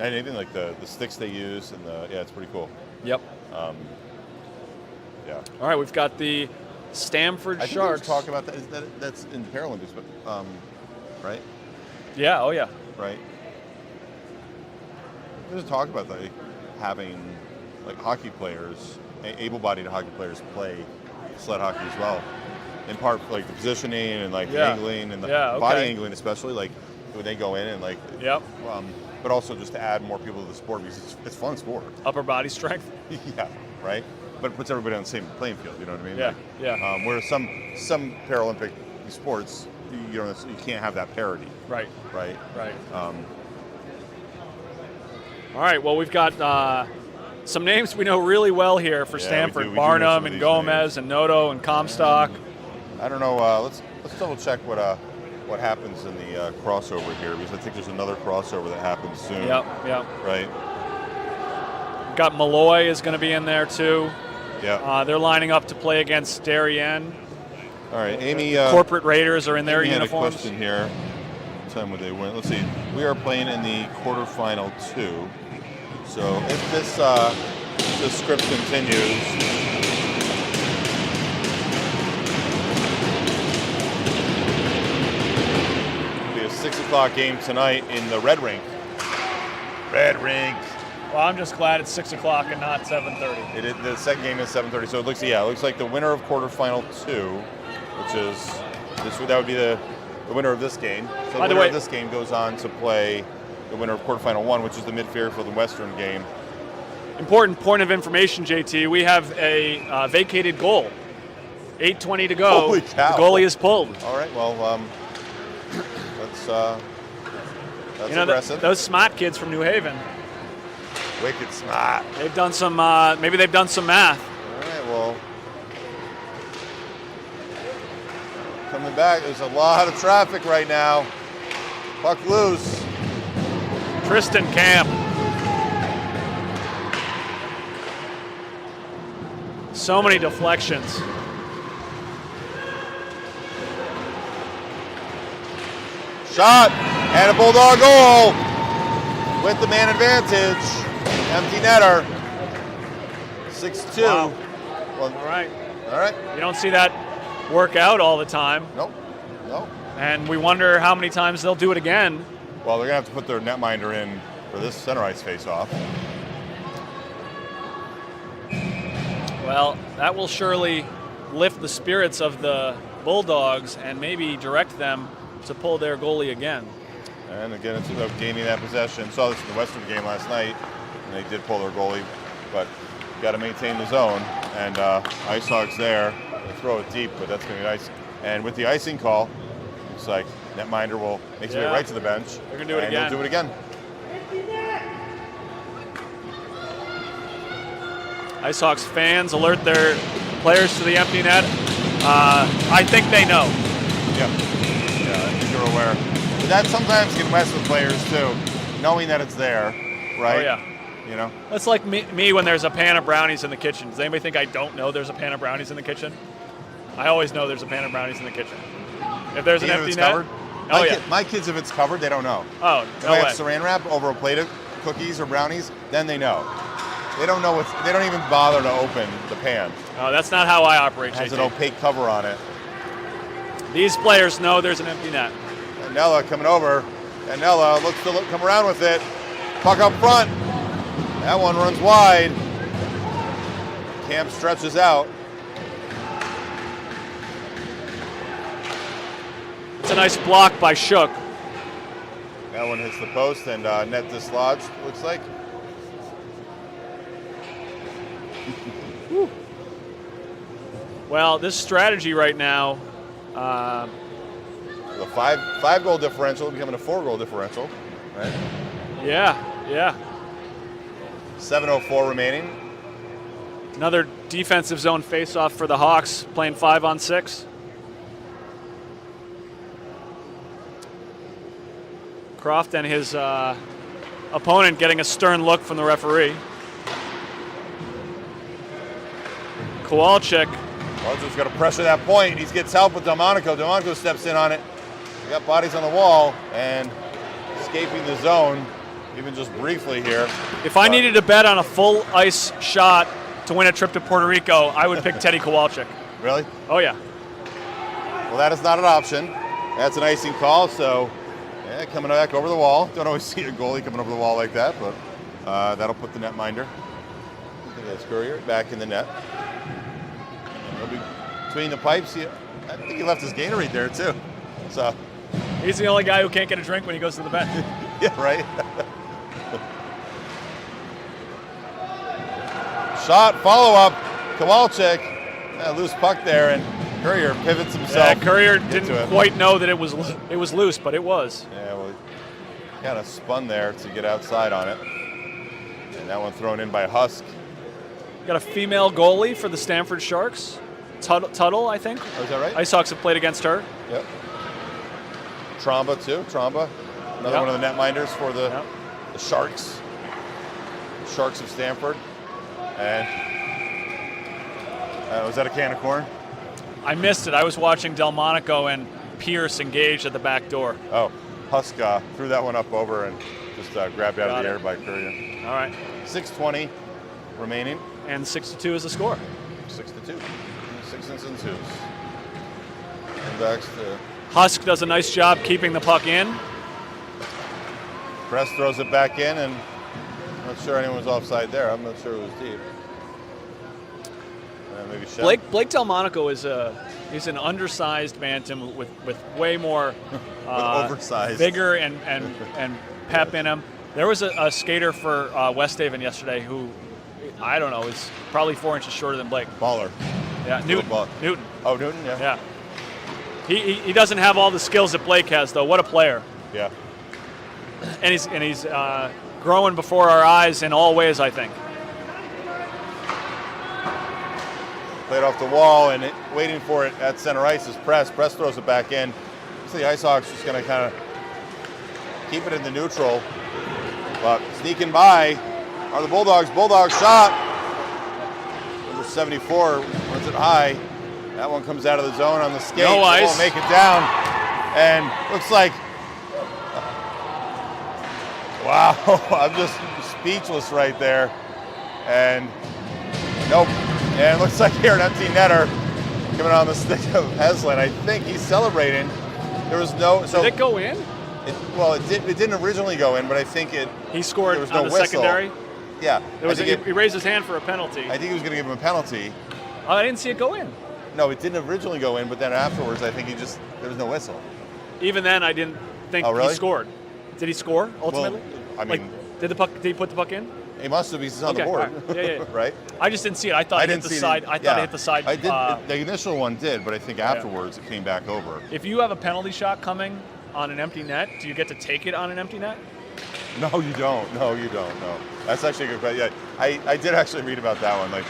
And even like the sticks they use and it's pretty cool. Yep. Yeah. All right, we've got the Stamford I think Sharks. talk about that. That's in Paralympics, but right? Yeah. Oh yeah. Right. There's a talk about like having like hockey players, able-bodied hockey players play sled hockey as well. In part, like the positioning and like the angling and the body angling, especially like when they go in and like. Yep. But also just to add more people to the sport because it's fun sport. Upper body strength. Yeah. Right. But it puts everybody on the same playing field. You know what I mean? Yeah. Like, Yeah. Whereas some Paralympic sports, you can't have that parity. Right. Right. Right. All right. Well, we've got some names we know really well here for Stanford: we do know Barnum some of and these Gomez names. and Noto and Comstock. I don't know. Let's double check what happens in the crossover here because I think there's another crossover that happens soon. Yep. Yep. Right. Got Malloy is going to be in there too. Yeah. They're lining up to play against Darien. All right, Amy. Corporate Raiders are in their Amy uniforms. had a question here. What time would they win? Let's see. We are playing in the quarterfinal 2. So if this script continues, 6 o'clock game tonight in the Red Rink. Red Rink. Well, I'm just glad it's 6 o'clock and not 7:30. The second game is 7:30, so it looks like the winner of quarterfinal 2, which is that would be the winner of this game. So the winner of this game goes on to play the winner of quarterfinal 1, which is the Mid-Fairfield and Western game. Important point of information, JT. We have a vacated goal. 8:20 to go. Holy cow. The goalie is pulled. All right, well, that's aggressive. Those smart kids from New Haven. Wicked smart. They've done some. Maybe they've done some math. All right, well, coming back. There's a lot of traffic right now. Puck loose. Tristan Camp. So many deflections. Shot and a Bulldog goal with the man advantage. Empty netter. 6-2. Wow. Well, All right. all right. You don't see that work out all the time. Nope. And we wonder how many times they'll do it again. Well, they're going to have to put their netminder in for this center ice face-off. Well, that will surely lift the spirits of the Bulldogs and maybe direct them to pull their goalie again. And again, it's about gaining that possession. Saw this in the Western game last night, and they did pull their goalie, but got to maintain the zone. And Icehawks there, they throw it deep, but that's going to be nice. And with the icing call, looks like netminder will make his way right to the bench. They're going to do it and again. He'll do it again. Icehawks fans alert their players to the empty net. I think they know. Yeah, I think you're aware. But that sometimes can mess with players too, knowing that it's there, right? Oh, yeah. You know? That's like me when there's a pan of brownies in the kitchen. Does anybody think I don't know there's a pan of brownies in the kitchen? I always know there's a pan of brownies in the kitchen. If there's an Even if empty it's net. covered? Oh, yeah. My kids, if it's covered, they don't know. Oh, If no I way. have saran wrap over a plate of cookies or brownies, then they know. They don't know they don't even bother to open the pan. Oh, that's not how I operate, It has JT. an opaque cover on it. These players know there's an empty net. Nella coming over. And Nella looks to come around with it. Puck up front. That one runs wide. Camp stretches out. It's a nice block by Shook. That one hits the post and net dislodged, looks like. Well, this strategy right now, The five goal differential becoming a 4-goal differential, right? yeah. 7:04 remaining. Another defensive zone faceoff for the Hawks, playing 5-on-6. Croft and his opponent getting a stern look from the referee. Kowalczyk. Kowalczyk's got to pressure that point. He gets help with Delmonico. Delmonico steps in on it. We got bodies on the wall and escaping the zone, even just briefly here. If I needed to bet on a full ice shot to win a trip to Puerto Rico, I would pick Teddy Kowalczyk. Really? Oh, yeah. Well, that is not an option. That's an icing call, so yeah, coming back over the wall. Don't always see a goalie coming over the wall like that, but that'll put the netminder. I think that's Courier back in the net. He'll be between the pipes. I think he left his Gatorade there too. So He's the only guy who can't get a drink when he goes to the bench. yeah, right. Shot, follow up. Kowalczyk, loose puck there, and Courier pivots himself. Yeah, Courier into didn't it. quite know that it was loose, but it was. Yeah, well, kind of spun there to get outside on it. And that one thrown in by Husk. Got a female goalie for the Stanford Sharks. Tuttle, I think. Oh, is that right? Icehawks have played against her. Yep. Tromba, too. Tromba. Another Yep. one of the netminders for the Yep. Sharks. Sharks of Stanford. And was that a can of corn? I missed it. I was watching Delmonico and Pierce engaged at the back door. Oh, Husk threw that one up over and just grabbed out of Got the it. air by Courier. All right. 6:20 remaining. And 6-2 is the score. 6-2. 6 and 2s. And backs to Husk does a nice job keeping the puck in. Press throws it back in, and I'm not sure anyone was offside there. I'm not sure it was deep. Maybe Shem. Blake Delmonico he's an undersized bantam with way more oversized vigor and pep in him. There was a skater for West Haven yesterday who, I don't know, is probably 4 inches shorter than Blake. Baller. Yeah, Newton. Oh, Newton, yeah. Yeah. He doesn't have all the skills that Blake has, though. What a player. Yeah. And he's growing before our eyes in all ways, I think. Played off the wall and waiting for it at center ice is Press. Press throws it back in. So the Icehawks just going to kind of keep it in the neutral. But sneaking by are the Bulldogs. Bulldogs shot. Number 74 runs it high. That one comes out of the zone on the skate. No ice. Won't make it down. And looks like, wow, I'm just speechless right there. And nope. And it looks like here an empty netter coming on the stick of Heslin. I think he's celebrating. There was no. So did it go in? It didn't originally go in, but I think He scored there was on no the whistle. secondary. Yeah. He raised his hand for a penalty. I think he was going to give him a penalty. Oh, I didn't see it go in. No, it didn't originally go in, but then afterwards, I think there was no whistle. Even then, I didn't think Oh, really? he scored. Did he score ultimately? Well, I mean, did he put the puck in? he must have because it's on the Okay, board. all right. Yeah. Right? I just didn't see it. I thought it hit the side. I thought it hit the side. I did. The initial one did, but I think afterwards it came back over. If you have a penalty shot coming on an empty net, do you get to take it on an empty net? No, you don't. No, you don't. No, that's actually a good question. Yeah, I did actually read about that one.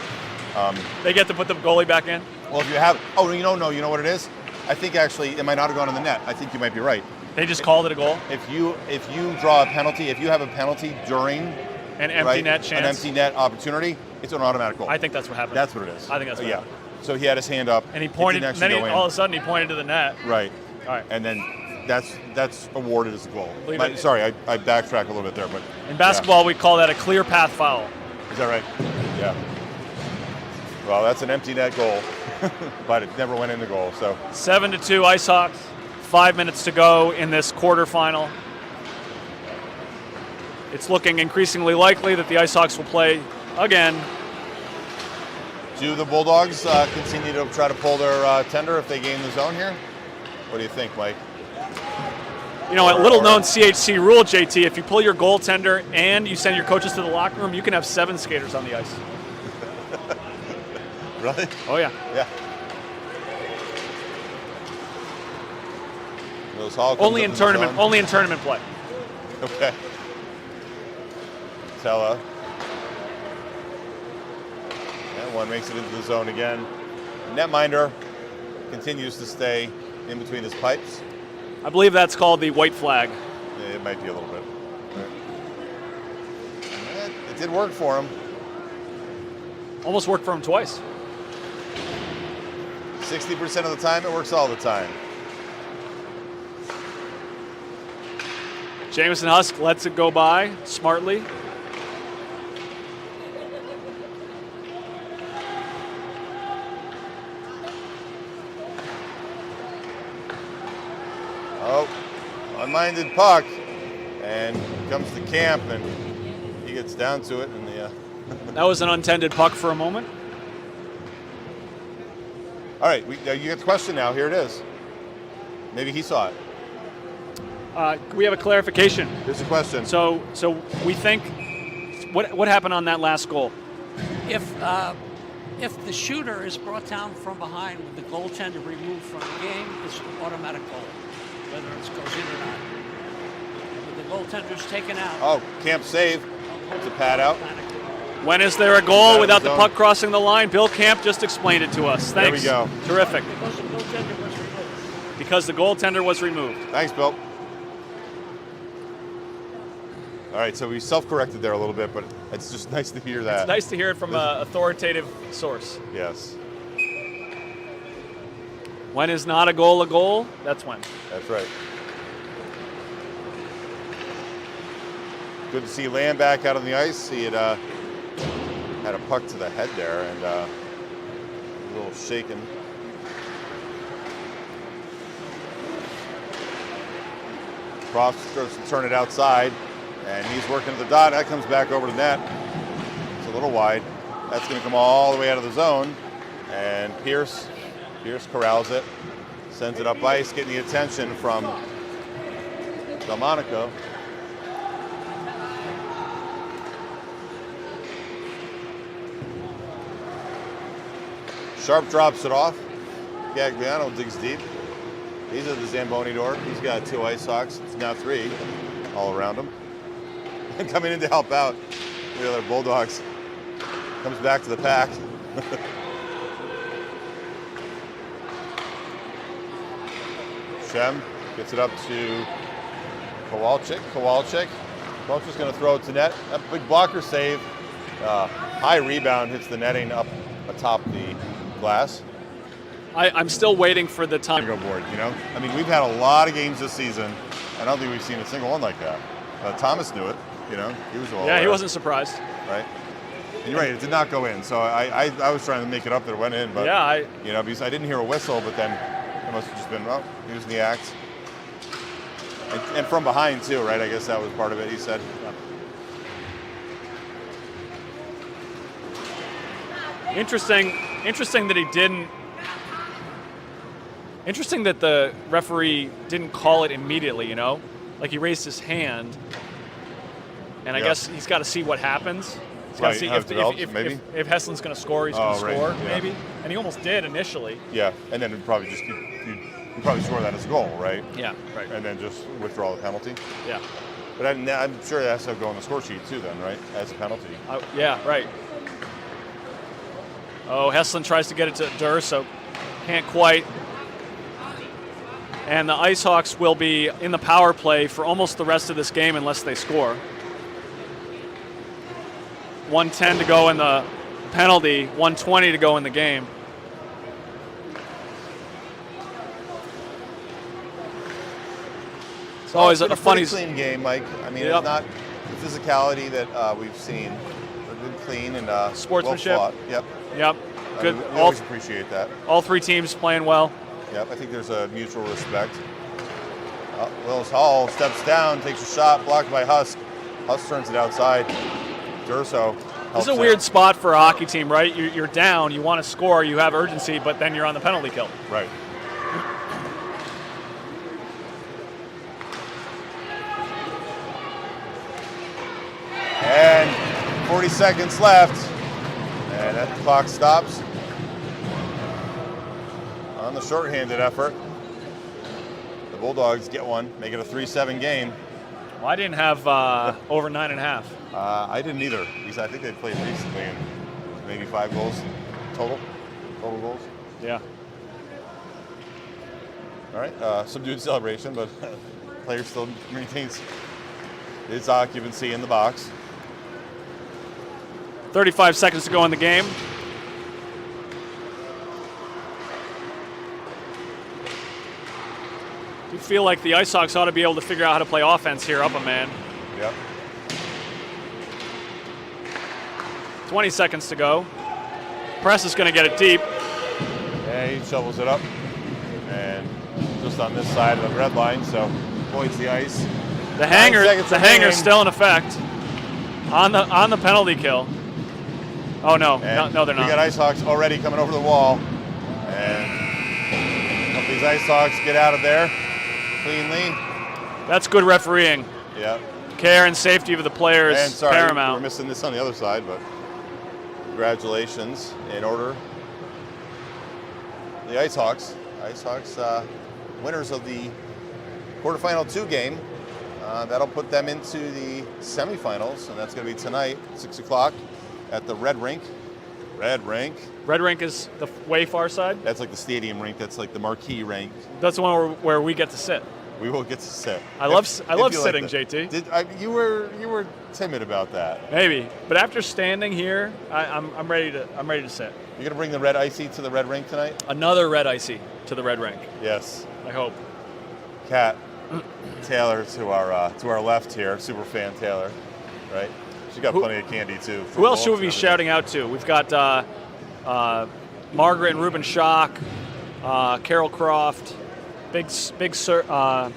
They get to put the goalie back in. Well, if you have, you know what it is? I think actually it might not have gone in the net. I think you might be right. They just called it a goal. If you draw a penalty, if you have a penalty during An empty net chance. an empty net opportunity, it's an automatic goal. I think that's what happened. That's what it is. I think that's what happened. So he had his hand up, And he pointed, It and didn't then actually go in. all of a sudden he pointed to the net. Right. All right. And then that's awarded as a goal. Believe it. Sorry, I backtracked a little bit there, but In basketball, we call that a clear path foul. Is that right? Yeah. Well, that's an empty net goal, but it never went in the goal. So 7-2 Icehawks. 5 minutes to go in this quarterfinal. It's looking increasingly likely that the Icehawks will play again. do the Bulldogs continue to try to pull their tender if they gain the zone here? What do you think, Mike? You know, a little-known CHC rule, JT, if you pull your goaltender and you send your coaches to the locker room, you can have 7 skaters on the ice. Really? Oh, yeah. Yeah. Those Hall comes Only up in the tournament. zone. Only in tournament play. Okay. Tella. And one makes it into the zone again. Netminder continues to stay in between his pipes. I believe that's called the white flag. Yeah, it might be a little bit. It did work for him. Almost worked for him twice. 60% of the time, it works all the time. Jamison Husk lets it go by smartly. Oh, unminded puck, and comes to Camp, and he gets down to it, and That was an untended puck for a moment. all right, you get the question now. Here it is. Maybe he saw it. We have a clarification. Here's the question. So we think what happened on that last goal? If the shooter is brought down from behind with the goaltender removed from the game, it's an automatic goal, whether it goes in or not. If the goaltender's taken out, Oh, Camp save. It's a pad out. When is there a goal Out without of the the zone. puck crossing the line? Bill Camp just explained it to us. There we Thanks. go. Terrific. because the goaltender was removed. Because the goaltender was removed. Thanks, Bill. All right, so we self-corrected there a little bit, but it's just nice to hear that. It's nice to hear it from an authoritative source. Yes, When is not a goal? That's when. that's right. Good to see Lamb back out on the ice. He had a puck to the head there and a little shaken. Cross goes to turn it outside. And he's working at the dot. That comes back over to net. It's a little wide. That's going to come all the way out of the zone. And Pierce corrals it, sends it up ice, getting the attention from Delmonico. Sharp drops it off. Gagliano digs deep. He's at the Zamboni door. He's got 2 Icehawks. It's now 3 all around him. And coming in to help out the other Bulldogs. Comes back to the pack. Shem gets it up to Kowalczyk. Kowalczyk's going to throw it to net. That big blocker save. High rebound hits the netting up atop the glass. I'm still waiting for the time. Go board, you know? I mean, we've had a lot of games this season. I don't think we've seen a single one like that. Thomas knew it, you know? He was all Yeah, he aware. wasn't surprised. Right? And you're right, it did not go in. So I was trying to make it up that it went in, but Yeah, you know, because I didn't hear a whistle, but then it must have just been, well, he was in the act. And from behind too, right? I guess that was part of it, he said. Interesting that he didn't. Interesting that the referee didn't call it immediately, you know? Like he raised his hand, and I guess he's got to see what happens. He's got to see if Heslin's going to score, he's going to score, maybe. And he almost did initially. Yeah, and then it'd probably just you probably score that as a goal, right? Yeah, right. And then just withdraw the penalty. Yeah. But I'm sure that has to go on the score sheet too then, right? As a penalty. Yeah, right. Oh, Heslin tries to get it to Durso. Can't quite. And the Icehawks will be in the power play for almost the rest of this game unless they score. 1:10 to go in the penalty, 1:20 to go in the game. It's always a funny clean game, Mike. I mean, it's not the physicality that we've seen. It's been clean and sportsmanship. Well fought. Yep. Good. We always appreciate that. All 3 teams playing well. Yep. I think there's a mutual respect. Willis Hall steps down, takes a shot, blocked by Husk. Husk turns it outside. Durso. This is a weird spot for a hockey team, right? You're down, you want to score, you have urgency, but then you're on the penalty kill. Right. And 40 seconds left. And that clock stops on the shorthanded effort. The Bulldogs get one, make it a 3-7 game. Well, I didn't have over 9.5. I didn't either, because I think they played recently and maybe 5 goals total goals. Yeah. All right, subdued celebration, but player still maintains his occupancy in the box. 35 seconds to go in the game. You feel like the Icehawks ought to be able to figure out how to play offense here up a man. Yep. 20 seconds to go. Press is going to get it deep. Yeah, he shovels it up. And just on this side of the red line, so voids the ice. The hanger's still in effect on the penalty kill. Oh no, no, they're not. We got Icehawks already coming over the wall, and hope these Icehawks get out of there cleanly. That's good refereeing. Yeah. Care and safety of the players and sorry, paramount. We're missing this on the other side, but congratulations in order. The Icehawks, winners of the quarterfinal 2 game. That'll put them into the semifinals, and that's going to be tonight, 6 o'clock, at the Red Rink. Red Rink. Red Rink is the way far side? That's like the stadium rink. That's like the marquee rink. That's the one where we get to sit. We will get to sit. I love sitting, like JT. You were timid about that. Maybe, but after standing here, I'm ready to sit. You're gonna bring the red icy to the Red Rink tonight? Another red icy to the Red Rink. Yes. I hope. Kat Taylor to our left here, super fan Taylor, right? She got plenty of candy too. Who else should we be shouting out to? We've got Margaret and Ruben Schock, Carol Croft, Big Squaw.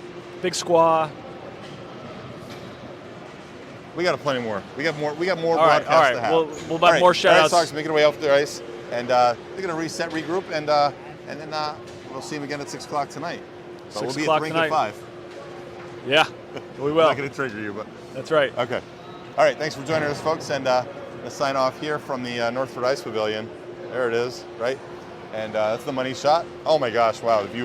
We got plenty more. We got more All right, broadcasts all right. to have. We'll have more shout-outs. Icehawks making their way off the ice, and they're going to reset, regroup, and then we'll see them again at 6 o'clock tonight. So 6 we'll be at o'clock the rink tonight. at 5. Yeah, we I'm will. not going to trigger you, but That's right. okay. All right, thanks for joining us, folks, and going to sign off here from the Northford Ice Pavilion. There it is, right? And that's the money shot. Oh my gosh, wow, the viewers.